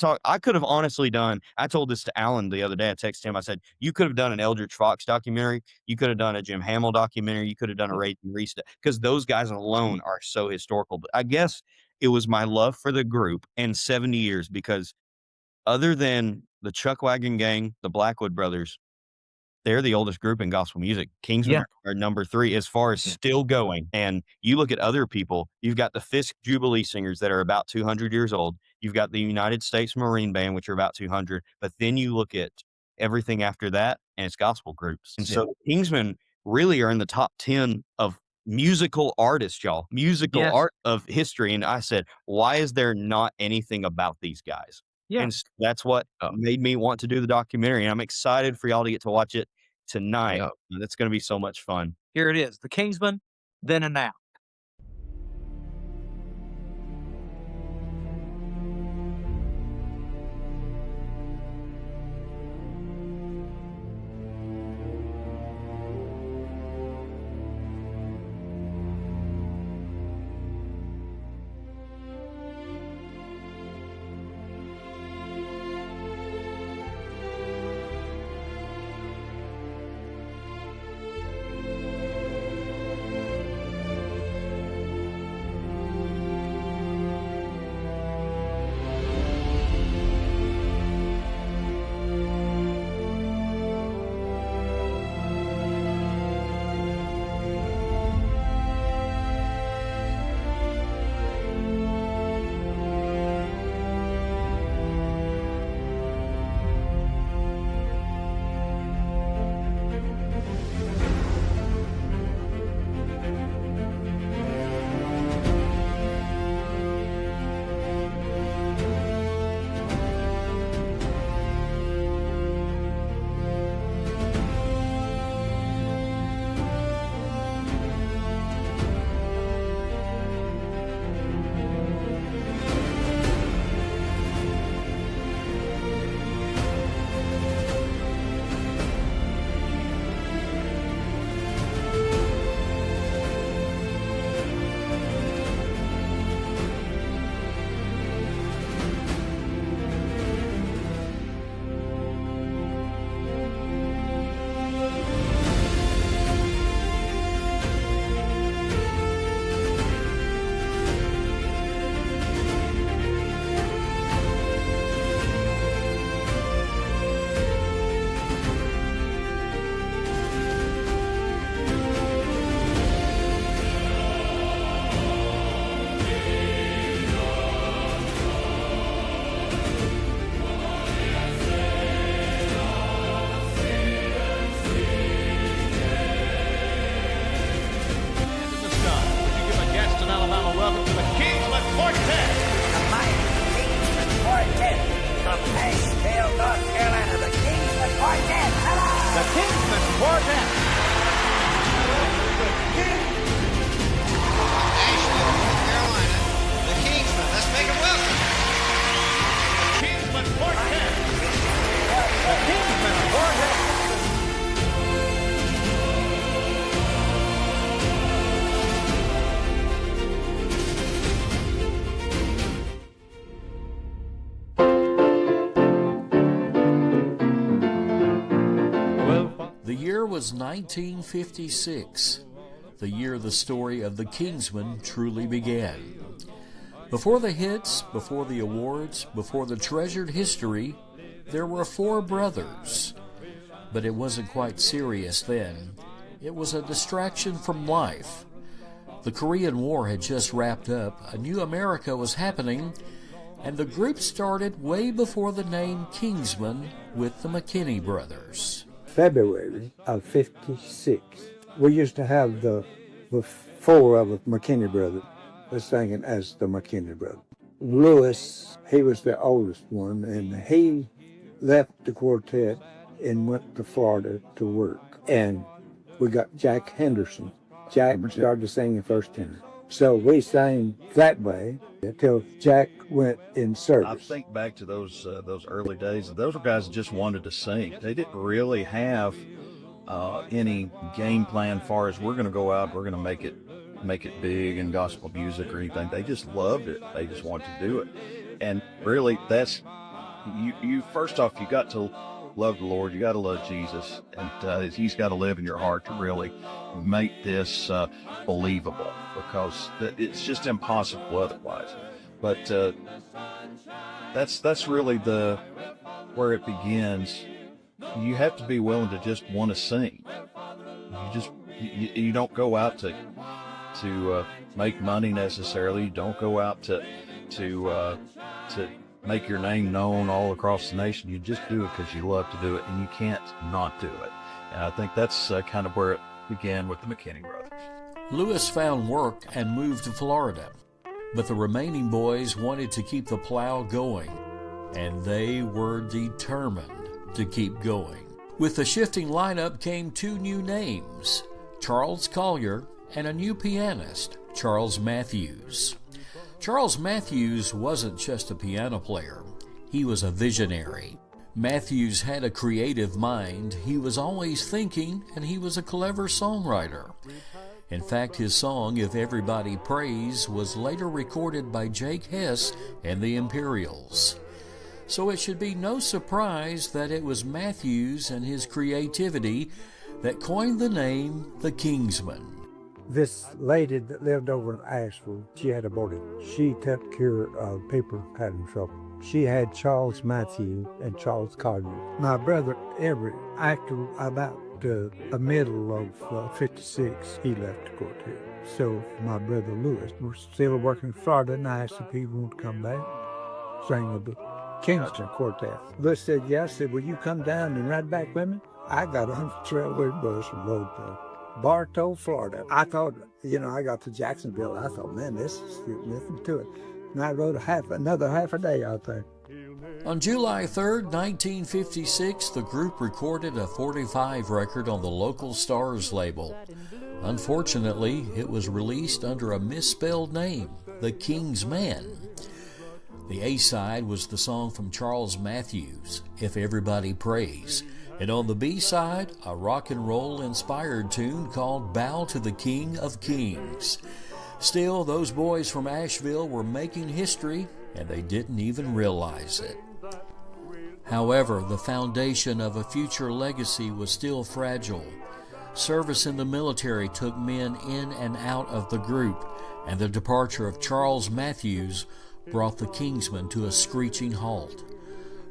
talk. I could have honestly done, I told this to Alan the other day. I texted him. I said, you could have done an Eldridge Fox documentary. You could have done a Jim Hamill documentary. You could have done a Ray and Reese, because those guys alone are so historical. But I guess it was my love for the group and 70 years, because other than the Chuck Wagon Gang, the Blackwood Brothers, they're the oldest group in gospel music. Kingsmen are number 3 as far as still going. And you look at other people, you've got the Fisk Jubilee Singers that are about 200 years old. You've got the United States Marine Band, which are about 200. But then you look at everything after that, and it's gospel groups. And so Kingsmen really are in the top 10 of musical artists, y'all. Musical art of history. And I said, why is there not anything about these guys? Yeah. And that's what made me want to do the documentary. And I'm excited for y'all to get to watch it tonight. That's going to be so much fun. Here it is, the Kingsmen, then and now. Welcome to the Kingsmen Quartet. The mighty Kingsmen Quartet from Asheville, North Carolina. The Kingsmen Quartet. Hello! The Kingsmen Quartet. Asheville, North Carolina. The Kingsmen. Let's make them welcome. Kingsmen Quartet. The Kingsmen Quartet. The year was 1956, the year the story of the Kingsmen truly began. Before the hits, before the awards, before the treasured history, there were 4 brothers. But it wasn't quite serious then. It was a distraction from life. The Korean War had just wrapped up, a new America was happening, and the group started way before the name Kingsman with the McKinney brothers. February of 56. We used to have the 4 of the McKinney brothers was singing as the McKinney brothers. Lewis, he was the oldest one, and he left the quartet and went to Florida to work. And we got Jack Henderson. Jack started singing first tenor. So we sang that way until Jack went in service. I think back to those early days. Those were guys that just wanted to sing. They didn't really have any game plan far as we're going to go out, we're going to make it big in gospel music or anything. They just loved it. They just wanted to do it. And really, that's you. First off, you got to love the Lord. You got to love Jesus, and He's got to live in your heart to really make this believable, because it's just impossible otherwise. But that's really where it begins. You have to be willing to just want to sing. You don't go out to make money necessarily. You don't go out to make your name known all across the nation. You just do it because you love to do it, and you can't not do it. And I think that's kind of where it began with the McKinney brothers. Lewis found work and moved to Florida, but the remaining boys wanted to keep the plow going, and they were determined to keep going. With the shifting lineup came two new names, Charles Collier and a new pianist, Charles Matthews. Charles Matthews wasn't just a piano player. He was a visionary. Matthews had a creative mind. He was always thinking, and he was a clever songwriter. In fact, his song, If Everybody Prays, was later recorded by Jake Hess and the Imperials. So it should be no surprise that it was Matthews and his creativity that coined the name the Kingsmen. This lady that lived over in Asheville, she had a boarding. She took care of people had in trouble. She had Charles Matthews and Charles Collier. My brother Everett, after about the middle of 56, he left the quartet. So my brother Lewis was still working in Florida, and I asked if he wanted to come back, sing with the Kingsmen Quartet. Lewis said, yeah. I said, will you come down and ride back with me? I got on the trailway bus and rode to Bartow, Florida. I thought, I got to Jacksonville. I thought, man, this is nothing to it. And I rode another half a day out there. On July 3rd, 1956, the group recorded a 45 record on the local Stars label. Unfortunately, it was released under a misspelled name, the Kingsman. The A-side was the song from Charles Matthews, If Everybody Prays. And on the B-side, a rock and roll inspired tune called Bow to the King of Kings. Still, those boys from Asheville were making history, and they didn't even realize it. However, the foundation of a future legacy was still fragile. Service in the military took men in and out of the group, and the departure of Charles Matthews brought the Kingsmen to a screeching halt.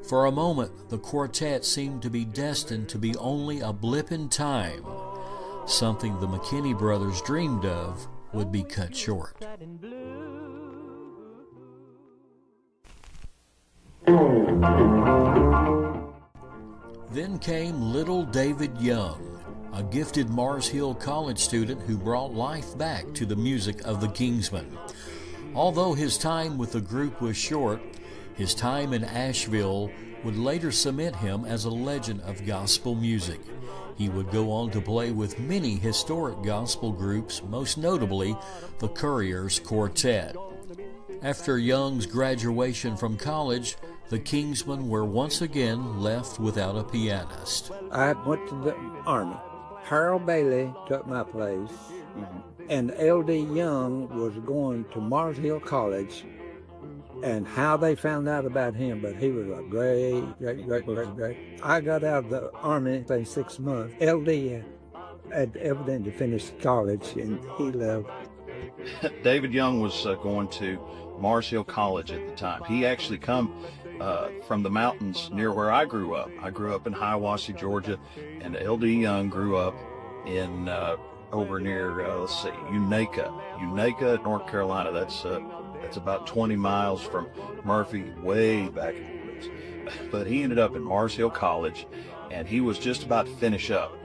For a moment, the quartet seemed to be destined to be only a blip in time. Something the McKinney brothers dreamed of would be cut short. Then came little David Young, a gifted Mars Hill College student who brought life back to the music of the Kingsmen. Although his time with the group was short, his time in Asheville would later cement him as a legend of gospel music. He would go on to play with many historic gospel groups, most notably the Couriers Quartet. After Young's graduation from college, the Kingsmen were once again left without a pianist. I went to the Army. Harold Bailey took my place, and L.D. Young was going to Mars Hill College. And how they found out about him, but he was a great. I got out of the Army in 6 months. L.D. had evidently finished college, and he left. David Young was going to Mars Hill College at the time. He actually come from the mountains near where I grew up. I grew up in Hiawassee, Georgia, and L.D. Young grew up in over near, Unaka, North Carolina. That's about 20 miles from Murphy, way back in the woods. But he ended up in Mars Hill College, and he was just about to finish up.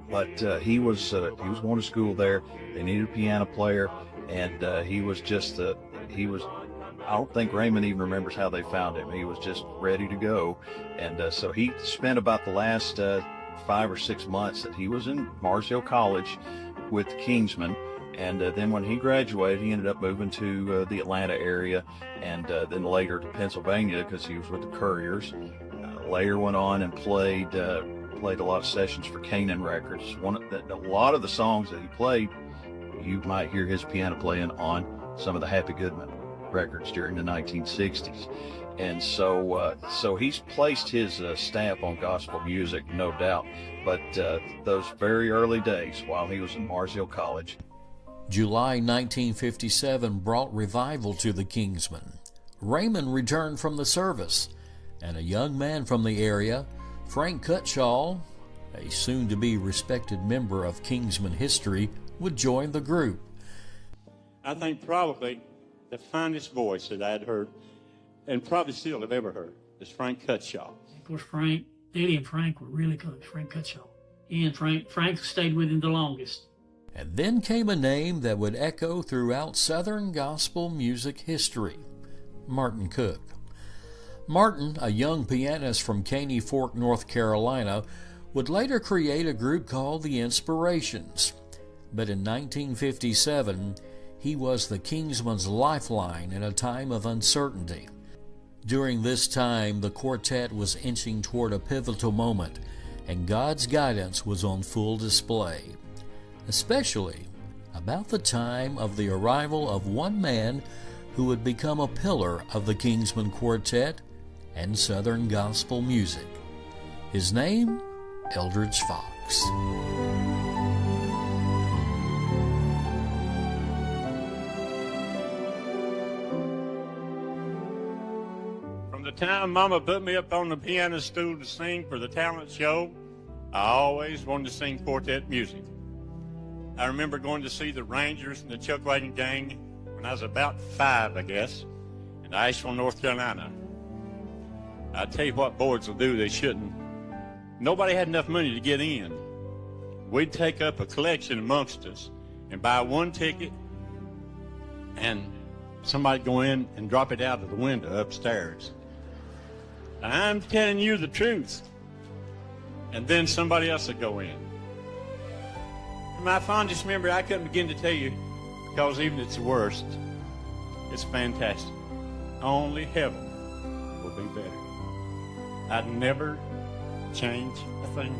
But he was going to school there. They needed a piano player, and he was I don't think Raymond even remembers how they found him. He was just ready to go. And so he spent about the last 5 or 6 months that he was in Mars Hill College with the Kingsmen. And then when he graduated, he ended up moving to the Atlanta area, and then later to Pennsylvania because he was with the Couriers. Later went on and played a lot of sessions for Canaan Records. A lot of the songs that he played, you might hear his piano playing on some of the Happy Goodman records during the 1960s. And so he's placed his stamp on gospel music, no doubt. But those very early days while he was in Mars Hill College. July 1957 brought revival to the Kingsmen. Raymond returned from the service, and a young man from the area, Frank Cutshaw, a soon-to-be respected member of Kingsman history, would join the group. I think probably the finest voice that I'd heard, and probably still have ever heard, is Frank Cutshaw. Of course, Eddie and Frank were really close, Frank Cutshaw. He and Frank stayed with him the longest. And then came a name that would echo throughout Southern gospel music history, Martin Cook. Martin, a young pianist from Caney Fork, North Carolina, would later create a group called the Inspirations. But in 1957, he was the Kingsmen's lifeline in a time of uncertainty. During this time, the quartet was inching toward a pivotal moment, and God's guidance was on full display, especially about the time of the arrival of one man who would become a pillar of the Kingsmen Quartet and Southern gospel music. His name, Eldridge Fox. From the time Mama put me up on the piano stool to sing for the talent show, I always wanted to sing quartet music. I remember going to see the Rangers and the Chuck Wagon Gang when I was about 5, I guess, in Asheville, North Carolina. I tell you what boards will do, they shouldn't. Nobody had enough money to get in. We'd take up a collection amongst us and buy one ticket, and somebody'd go in and drop it out of the window upstairs. I'm telling you the truth. And then somebody else would go in. My fondest memory, I couldn't begin to tell you, because even it's the worst, it's fantastic. Only heaven will be better. I'd never change a thing.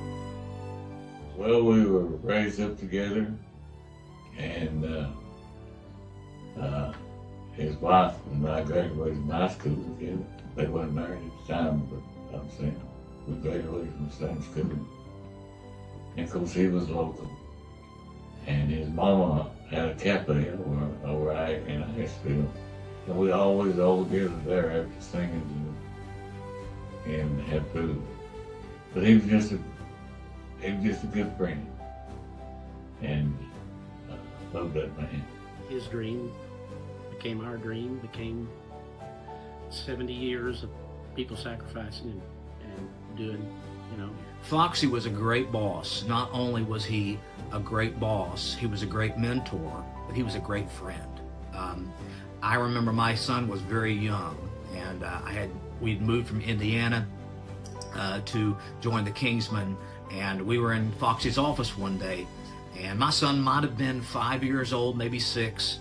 Well, we were raised up together, and his wife and I graduated from high school together. They weren't married at the time, but I'm saying we graduated from the same school. And of course, he was local. And his mama had a cafe over in Asheville. And we always all together there after singing and had food. But he was just a good friend. And I love that man. His dream became our dream, became 70 years of people sacrificing and doing, Foxy was a great boss. Not only was he a great boss, he was a great mentor, but he was a great friend. I remember my son was very young, and we'd moved from Indiana to join the Kingsmen, and we were in Foxy's office one day, and my son might have been 5 years old, maybe 6.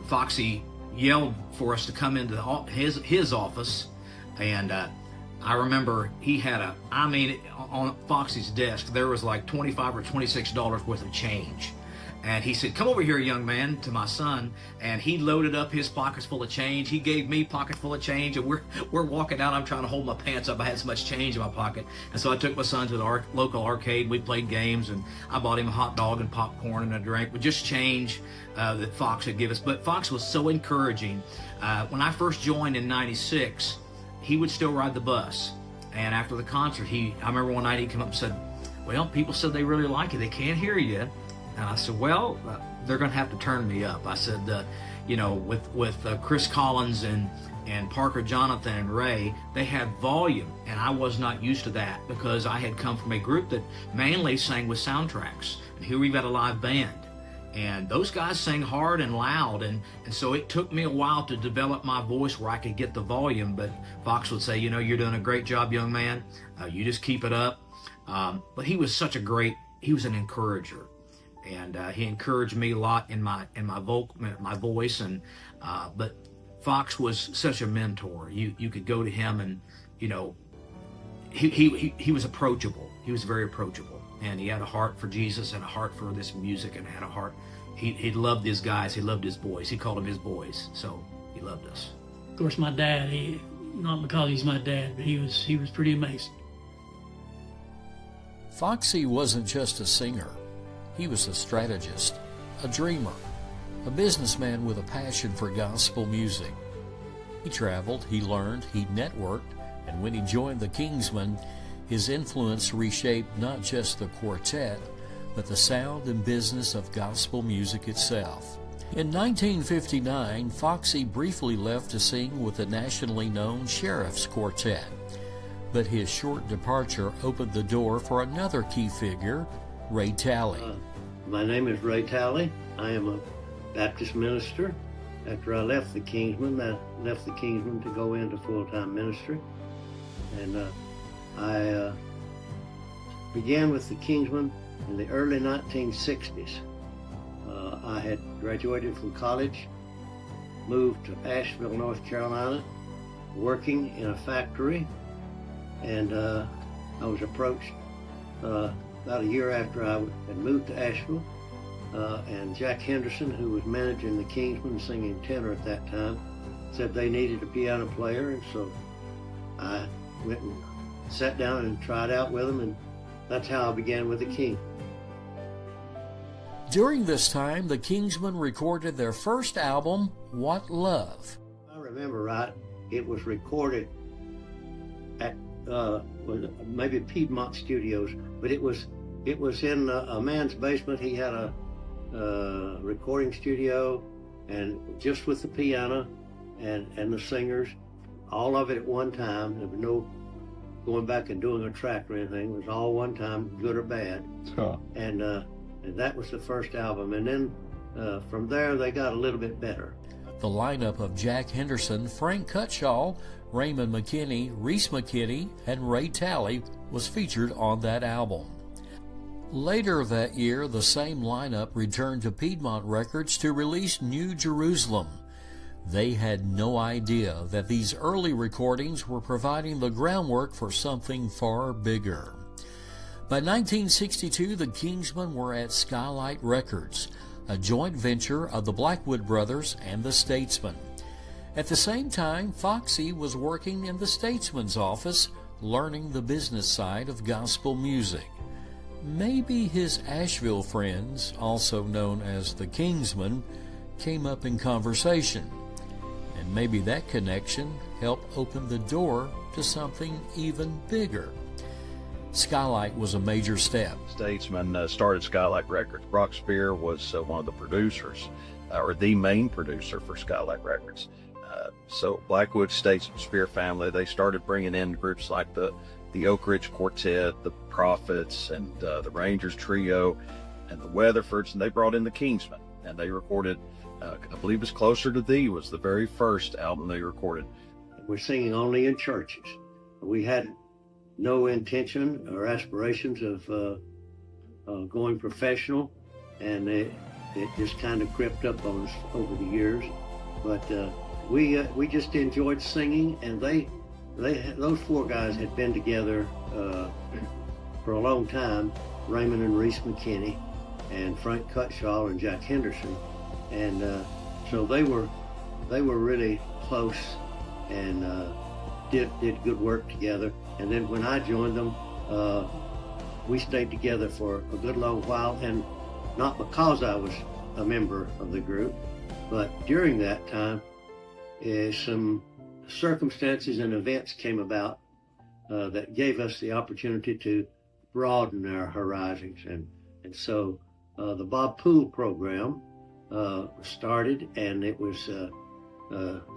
Foxy yelled for us to come into his office, and I remember he had on Foxy's desk, there was like $25 or $26 worth of change. And he said, "Come over here, young man," to my son, and he loaded up his pockets full of change. He gave me pockets full of change, and we're walking out. I'm trying to hold my pants up. I had so much change in my pocket. And so I took my son to the local arcade. We played games, and I bought him a hot dog and popcorn and a drink with just change that Fox had given us. But Fox was so encouraging. When I first joined in '96, he would still ride the bus. And after the concert, I remember one night he came up and said, "Well, people said they really like you. They can't hear you." And I said, "Well, they're going to have to turn me up." I said, with Chris Collins and Parker Jonathan and Ray, they had volume, and I was not used to that because I had come from a group that mainly sang with soundtracks. And here we've got a live band. And those guys sang hard and loud, and so it took me a while to develop my voice where I could get the volume. But Fox would say, "You're doing a great job, young man. You just keep it up." But he was an encourager. and he encouraged me a lot in my voice. And but Fox was such a mentor. You could go to him, and he was approachable. He was very approachable, and he had a heart for Jesus and a heart for this music, and had a heart. He loved his guys. He loved his boys. He called them his boys. So he loved us. Of course, my dad. Not because he's my dad, but he was pretty amazing. Foxy wasn't just a singer. He was a strategist, a dreamer, a businessman with a passion for gospel music. He traveled, he learned, he networked, and when he joined the Kingsmen, his influence reshaped not just the quartet, but the sound and business of gospel music itself. In 1959, Foxy briefly left to sing with the nationally known Sheriff's Quartet, but his short departure opened the door for another key figure, Ray Talley. My name is Ray Talley. I am a Baptist minister. After I left the Kingsmen, to go into full-time ministry. And I began with the Kingsmen in the early 1960s. I had graduated from college, moved to Asheville, North Carolina, working in a factory, and I was approached about a year after I had moved to Asheville, and Jack Henderson, who was managing the Kingsmen, singing tenor at that time, said they needed a piano player, and so I went and sat down and tried out with them, and that's how I began with the Kingsmen. During this time, the Kingsmen recorded their first album, What Love. If I remember right, it was recorded at maybe Piedmont Studios, but it was in a man's basement. He had a recording studio, and just with the piano and the singers, all of it at one time. There was no going back and doing a track or anything. It was all one time, good or bad. Huh. And that was the first album. And then from there, they got a little bit better. The lineup of Jack Henderson, Frank Cutshaw, Raymond McKinney, Reese McKinney, and Ray Talley was featured on that album. Later that year, the same lineup returned to Piedmont Records to release New Jerusalem. They had no idea that these early recordings were providing the groundwork for something far bigger. By 1962, the Kingsmen were at Skylight Records, a joint venture of the Blackwood Brothers and the Statesmen. At the same time, Foxy was working in the Statesman's office, learning the business side of gospel music. Maybe his Asheville friends, also known as the Kingsmen, came up in conversation. And maybe that connection helped open the door to something even bigger. Skylight was a major step. Statesman started Skylight Records. Brock Spear was one of the producers, or the main producer for Skylight Records. So Blackwood, Statesman, Spear family, they started bringing in groups like the Oak Ridge Quartet, the Prophets, and the Rangers Trio, and the Weatherfords, and they brought in the Kingsmen, and they recorded, I believe it was Closer to Thee was the very first album they recorded. We're singing only in churches. We had no intention or aspirations of going professional, and it just kind of crept up on us over the years. But we just enjoyed singing, and those four guys had been together for a long time. Raymond and Reese McKinney, and Frank Cutshaw and Jack Henderson, and so they were really close and did good work together. And then when I joined them, we stayed together for a good long while, and not because I was a member of the group, but during that time, some circumstances and events came about that gave us the opportunity to broaden our horizons. And so the Bob Poole program started, and it was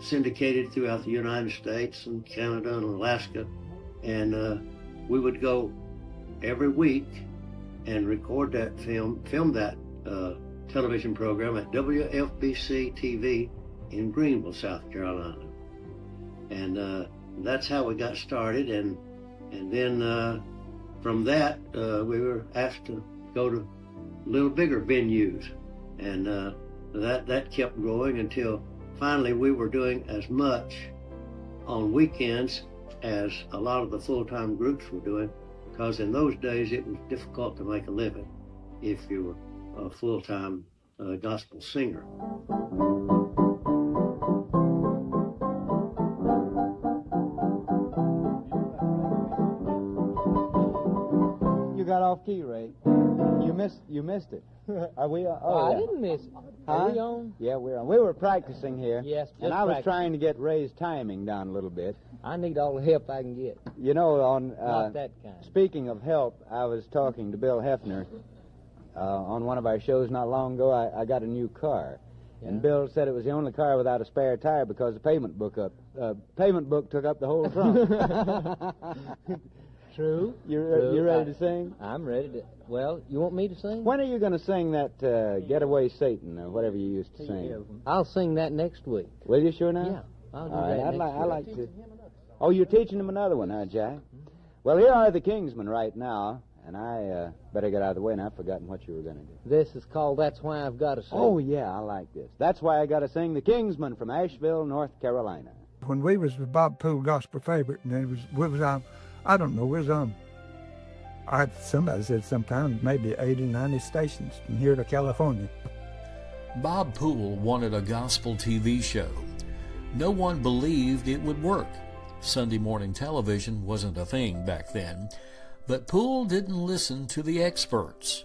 syndicated throughout the United States and Canada and Alaska. And we would go every week and record that film that television program at WFBC TV in Greenville, South Carolina. And that's how we got started. And then from that, we were asked to go to little bigger venues. And that kept growing until finally we were doing as much on weekends as a lot of the full-time groups were doing, because in those days it was difficult to make a living if you were a full-time gospel singer. You got off key, Ray. You missed it. Are we on? Oh, I didn't miss it. Are we on? Yeah, we're on. We were practicing here. Yes, and I was trying to get Ray's timing down a little bit. I need all the help I can get. You know, Not that kind. Speaking of help, I was talking to Bill Hefner on one of our shows not long ago. I got a new car. Yeah. And Bill said it was the only car without a spare tire because the payment book took up the whole trunk. True. You ready to sing? I'm ready to. Well, you want me to sing? When are you going to sing that Getaway Satan or whatever you used to sing? I'll sing that next week. Will you sure now? Yeah, I'll do all right, that next I week. like to. Oh, you're teaching him another one, huh, Jack? Mm-hmm. Well, here are the Kingsmen right now, and I better get out of the way, and I've forgotten what you were going to do. This is called That's Why I've Got to Sing. Oh, yeah, I like this. That's Why I Got to Sing, the Kingsmen from Asheville, North Carolina. When we was the Bob Poole Gospel Favorite, and we was on, I don't know, we was on, somebody said sometime maybe 80, 90 stations from here to California. Bob Poole wanted a gospel TV show. No one believed it would work. Sunday morning television wasn't a thing back then, but Poole didn't listen to the experts.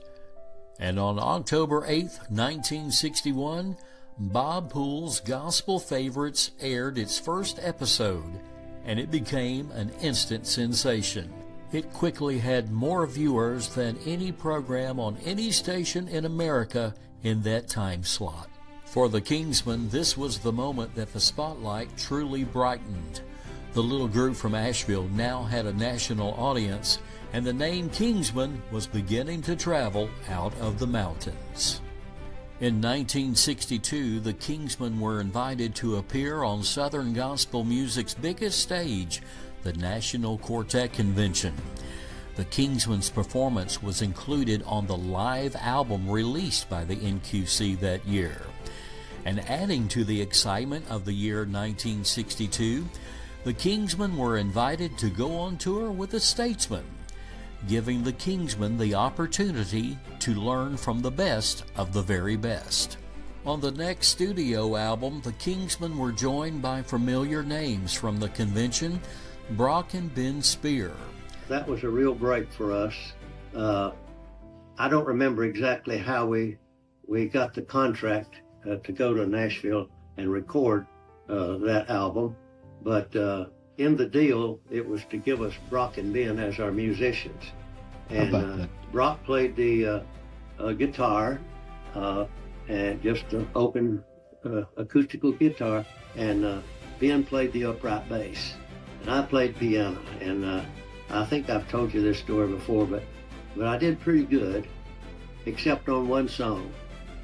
And on October 8th, 1961, Bob Poole's Gospel Favorites aired its first episode, and it became an instant sensation. It quickly had more viewers than any program on any station in America in that time slot. For the Kingsmen, this was the moment that the spotlight truly brightened. The little group from Asheville now had a national audience, and the name Kingsman was beginning to travel out of the mountains. In 1962, the Kingsmen were invited to appear on Southern gospel music's biggest stage, the National Quartet Convention. The Kingsmen's performance was included on the live album released by the NQC that year. And adding to the excitement of the year 1962, the Kingsmen were invited to go on tour with the Statesmen, giving the Kingsmen the opportunity to learn from the best of the very best. On the next studio album, the Kingsmen were joined by familiar names from the convention, Brock and Ben Spear. That was a real break for us. I don't remember exactly how we got the contract to go to Nashville and record that album, but in the deal, it was to give us Brock and Ben as our musicians. And Brock played the guitar, and just an open acoustical guitar, and Ben played the upright bass. And I played piano, and I think I've told you this story before, but I did pretty good, except on one song,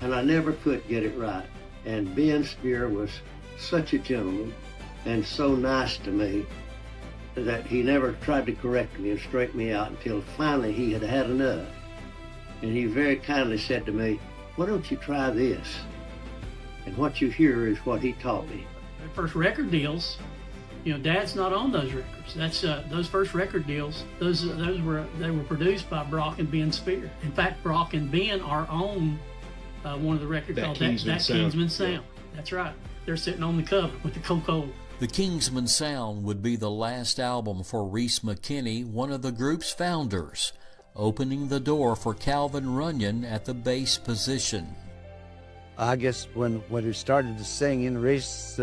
and I never could get it right. And Ben Spear was such a gentleman and so nice to me that he never tried to correct me and straighten me out until finally he had had enough. And he very kindly said to me, "Why don't you try this?" And what you hear is what he taught me. The first record deals, you know, Dad's not on those records. That's those first record deals. Those were produced by Brock and Ben Spear. In fact, Brock and Ben are on one of the records called Kingsman Sound. Yeah. That's right. They're sitting on the cover with the Coca-Cola. The Kingsman Sound would be the last album for Reese McKinney, one of the group's founders, opening the door for Calvin Runyon at the bass position. I guess when he started to sing, Reese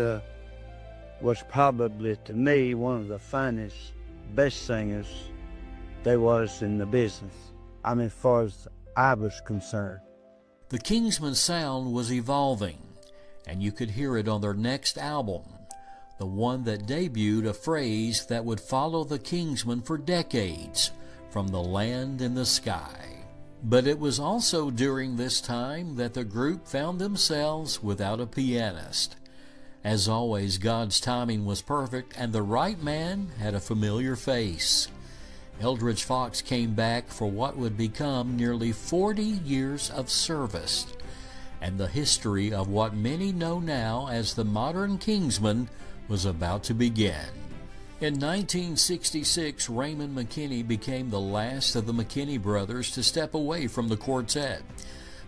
was probably, to me, one of the finest, best singers there was in the business. I mean, as far as I was concerned. The Kingsman sound was evolving, and you could hear it on their next album, the one that debuted a phrase that would follow the Kingsmen for decades, from the land in the sky. But it was also during this time that the group found themselves without a pianist. As always, God's timing was perfect, and the right man had a familiar face. Eldridge Fox came back for what would become nearly 40 years of service, and the history of what many know now as the modern Kingsmen was about to begin. In 1966, Raymond McKinney became the last of the McKinney brothers to step away from the quartet.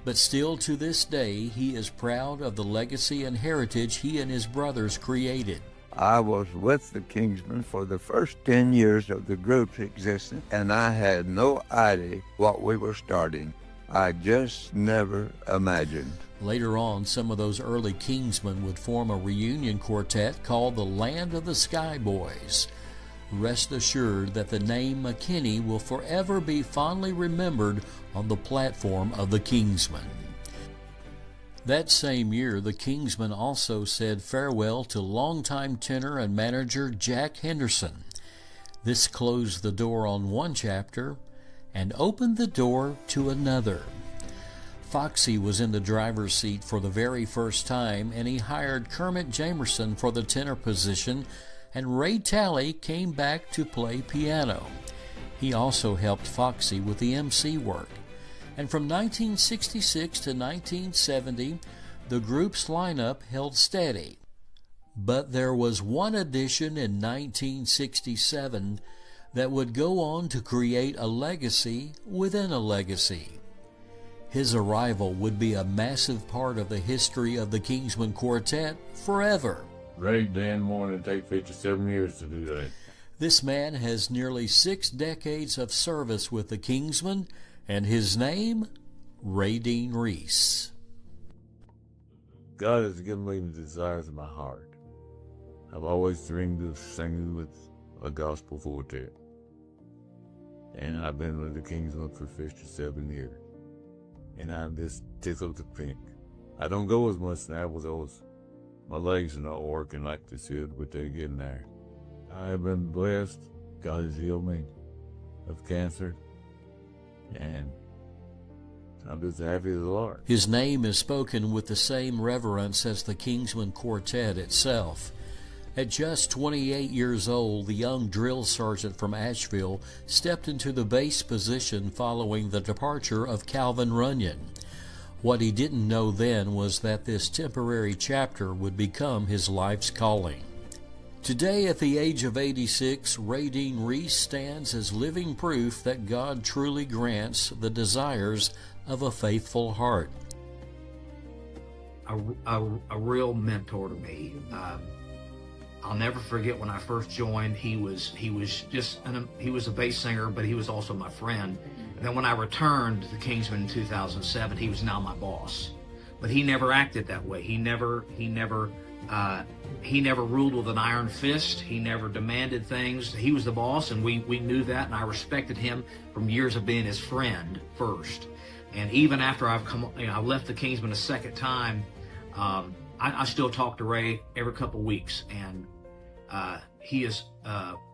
But still to this day, he is proud of the legacy and heritage he and his brothers created. I was with the Kingsmen for the first 10 years of the group's existence, and I had no idea what we were starting. I just never imagined. Later on, some of those early Kingsmen would form a reunion quartet called the Land of the Sky Boys. Rest assured that the name McKinney will forever be fondly remembered on the platform of the Kingsmen. That same year, the Kingsmen also said farewell to longtime tenor and manager Jack Henderson. This closed the door on one chapter and opened the door to another. Foxy was in the driver's seat for the very first time, and he hired Kermit Jamerson for the tenor position, and Ray Talley came back to play piano. He also helped Foxy with the MC work. And from 1966 to 1970, the group's lineup held steady. But there was one addition in 1967 that would go on to create a legacy within a legacy. His arrival would be a massive part of the history of the Kingsmen Quartet forever. Ray Dan wanted to take 57 years to do that. This man has nearly 6 decades of service with the Kingsmen, and his name, Ray Dean Reese. God has given me the desires of my heart. I've always dreamed of singing with a gospel quartet, and I've been with the Kingsmen for 57 years, and I'm just tickled to pink. I don't go as much now because my legs are not working like they should, but they're getting there. I have been blessed. God has healed me of cancer, and I'm just happy as the Lord. His name is spoken with the same reverence as the Kingsmen Quartet itself. At just 28 years old, the young drill sergeant from Asheville stepped into the bass position following the departure of Calvin Runyon. What he didn't know then was that this temporary chapter would become his life's calling. Today, at the age of 86, Ray Dean Reese stands as living proof that God truly grants the desires of a faithful heart. A real mentor to me. I'll never forget when I first joined. He was a bass singer, but he was also my friend. And then when I returned to the Kingsmen in 2007, he was now my boss. But he never acted that way. He never ruled with an iron fist. He never demanded things. He was the boss, and we knew that, and I respected him from years of being his friend first. And even after I left the Kingsmen a second time, I still talk to Ray every couple of weeks, and he is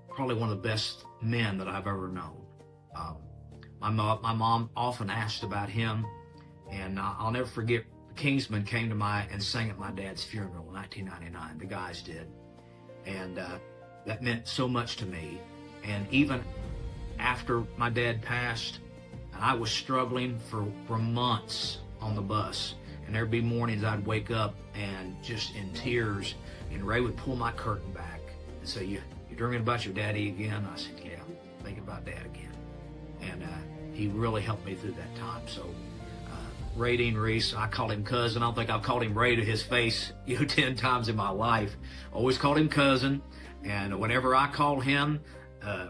probably one of the best men that I've ever known. My mom often asked about him, and I'll never forget, the Kingsmen came to and sang at my dad's funeral in 1999. The guys did, and that meant so much to me. And even after my dad passed, I was struggling for months on the bus, and there'd be mornings I'd wake up and just in tears, and Ray would pull my curtain back and say, "You dreaming about your daddy again?" I said, "Yeah, I'm thinking about Dad again." And he really helped me through that time. So Ray Dean Reese, I called him cousin. I don't think I've called him Ray to his face 10 times in my life. Always called him cousin, and whenever I called him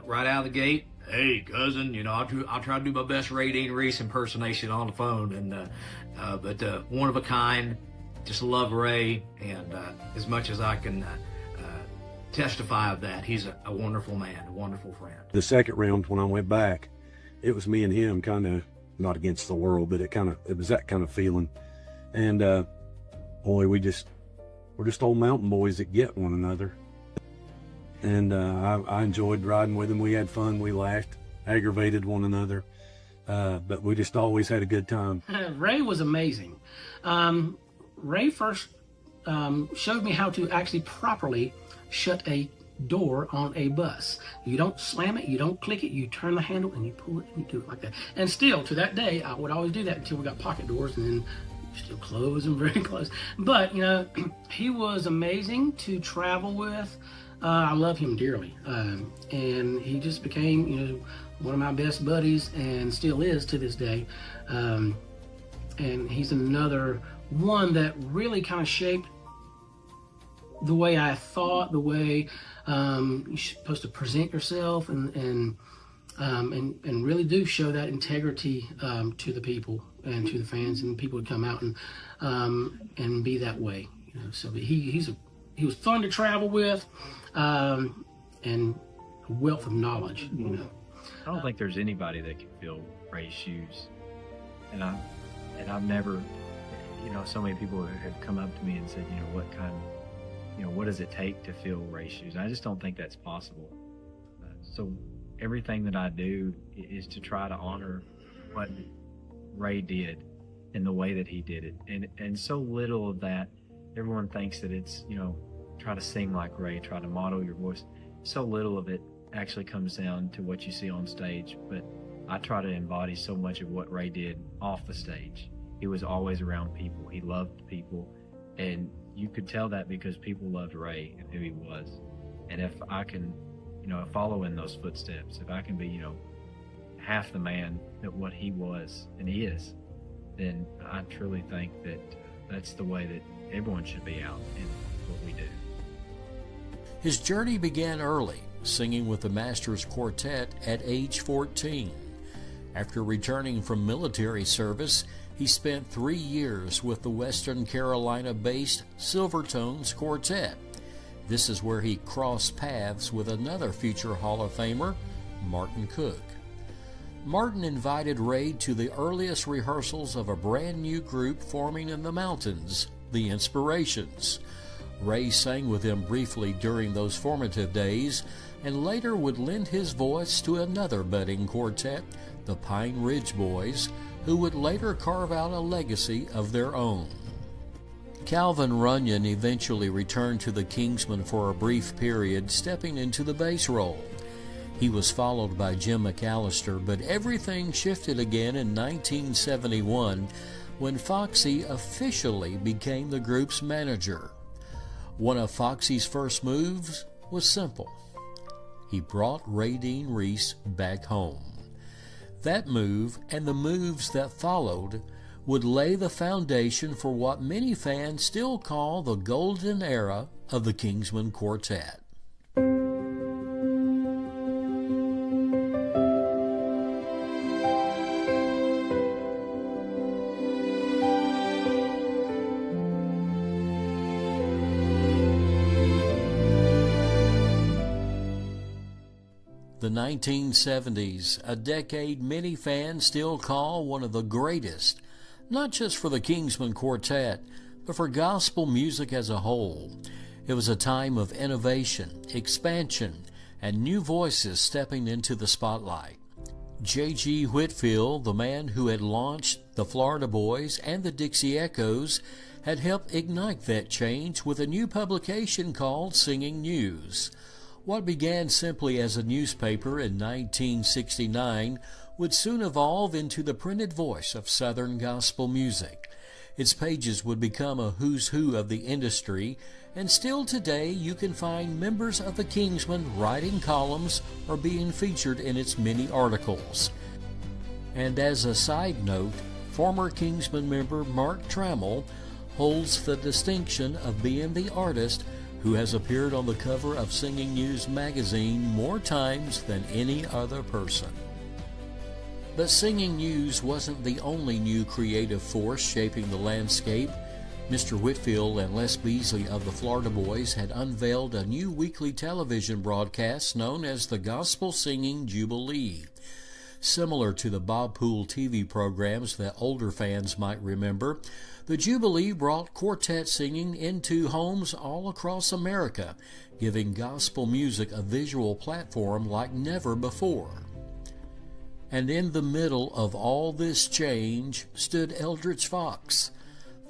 right out of the gate, "Hey, cousin," I'll try to do my best Ray Dean Reese impersonation on the phone. And but one of a kind, just love Ray, and as much as I can testify of that, he's a wonderful man, a wonderful friend. The second round, when I went back, it was me and him, kind of not against the world, but it was that kind of feeling. And boy, we're just old mountain boys that get one another. And I enjoyed riding with him. We had fun. We laughed, aggravated one another, but we just always had a good time. Ray was amazing. Ray first showed me how to actually properly shut a door on a bus. You don't slam it, you don't click it, you turn the handle and you pull it and you do it like that. And still, to that day, I would always do that until we got pocket doors, and then still close them very close. But, he was amazing to travel with. I love him dearly. And he just became, one of my best buddies, and still is to this day. And he's another one that really kind of shaped the way I thought, the way you're supposed to present yourself, and really do show that integrity to the people and to the fans, and people would come out and be that way. So he was fun to travel with, and a wealth of knowledge. I don't think there's anybody that can fill Ray's shoes, and I've never, so many people have come up to me and said, what does it take to fill Ray's shoes? I just don't think that's possible. So everything that I do is to try to honor what Ray did and the way that he did it. And so little of that, everyone thinks that it's, try to sing like Ray, try to model your voice. So little of it actually comes down to what you see on stage, but I try to embody so much of what Ray did off the stage. He was always around people. He loved people, and you could tell that because people loved Ray and who he was. And if I can, follow in those footsteps, if I can be, half the man that what he was and he is, then I truly think that that's the way that everyone should be out in what we do. His journey began early, singing with the Masters Quartet at age 14. After returning from military service, he spent 3 years with the Western Carolina-based Silvertones Quartet. This is where he crossed paths with another future Hall of Famer, Martin Cook. Martin invited Ray to the earliest rehearsals of a brand new group forming in the mountains, the Inspirations. Ray sang with them briefly during those formative days, and later would lend his voice to another budding quartet, the Pine Ridge Boys, who would later carve out a legacy of their own. Calvin Runyon eventually returned to the Kingsmen for a brief period, stepping into the bass role. He was followed by Jim McAllister, but everything shifted again in 1971 when Foxy officially became the group's manager. One of Foxy's first moves was simple. He brought Ray Dean Reese back home. That move, and the moves that followed, would lay the foundation for what many fans still call the golden era of the Kingsmen Quartet. The 1970s, a decade many fans still call one of the greatest, not just for the Kingsmen Quartet, but for gospel music as a whole. It was a time of innovation, expansion, and new voices stepping into the spotlight. J.G. Whitfield, the man who had launched the Florida Boys and the Dixie Echoes, had helped ignite that change with a new publication called Singing News. What began simply as a newspaper in 1969 would soon evolve into the printed voice of Southern gospel music. Its pages would become a who's who of the industry, and still today you can find members of the Kingsmen writing columns or being featured in its many articles. And as a side note, former Kingsmen member Mark Trammell holds the distinction of being the artist who has appeared on the cover of Singing News magazine more times than any other person. But Singing News wasn't the only new creative force shaping the landscape. Mr. Whitfield and Les Beasley of the Florida Boys had unveiled a new weekly television broadcast known as the Gospel Singing Jubilee. Similar to the Bob Poole TV programs that older fans might remember, the Jubilee brought quartet singing into homes all across America, giving gospel music a visual platform like never before. And in the middle of all this change stood Eldridge Fox.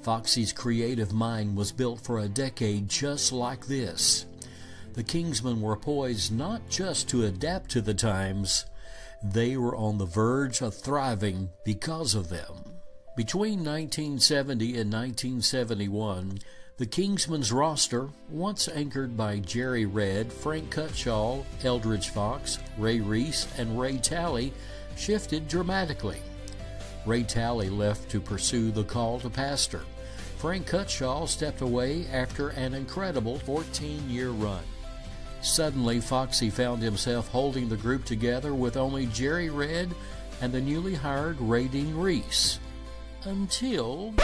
Foxy's creative mind was built for a decade just like this. the Kingsmen were poised not just to adapt to the times, they were on the verge of thriving because of them. Between 1970 and 1971, the Kingsmen's roster, once anchored by Jerry Redd, Frank Cutshall, Eldridge Fox, Ray Reese, and Ray Talley, shifted dramatically. Ray Talley left to pursue the call to pastor. Frank Cutshall stepped away after an incredible 14-year run. Suddenly, Foxy found himself holding the group together with only Jerry Redd and the newly hired Ray Dean Reese. Until...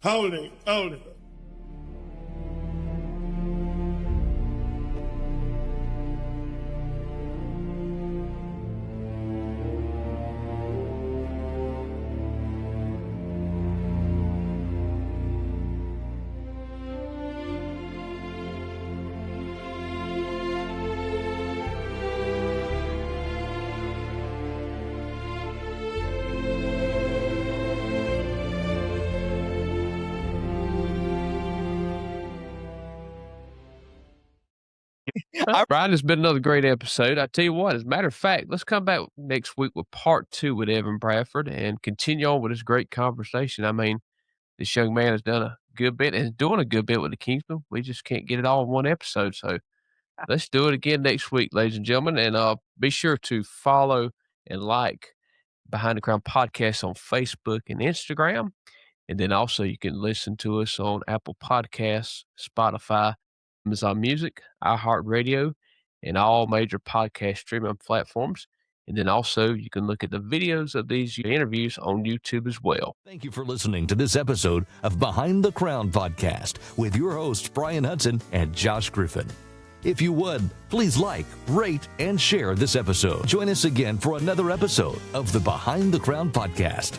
Hold it. Brian, it's been another great episode. I tell you what, as a matter of fact, let's come back next week with part 2 with Evan Bradford and continue on with this great conversation. I mean, this young man has done a good bit and is doing a good bit with the Kingsmen. We just can't get it all in one episode. So let's do it again next week, ladies and gentlemen. And be sure to follow and like Behind the Crown Podcast on Facebook and Instagram. And then also you can listen to us on Apple Podcasts, Spotify, Amazon Music, iHeartRadio, and all major podcast streaming platforms. And then also you can look at the videos of these interviews on YouTube as well. Thank you for listening to this episode of Behind the Crown Podcast with your hosts, Brian Hudson and Josh Griffin. If you would, please like, rate, and share this episode. Join us again for another episode of the Behind the Crown Podcast.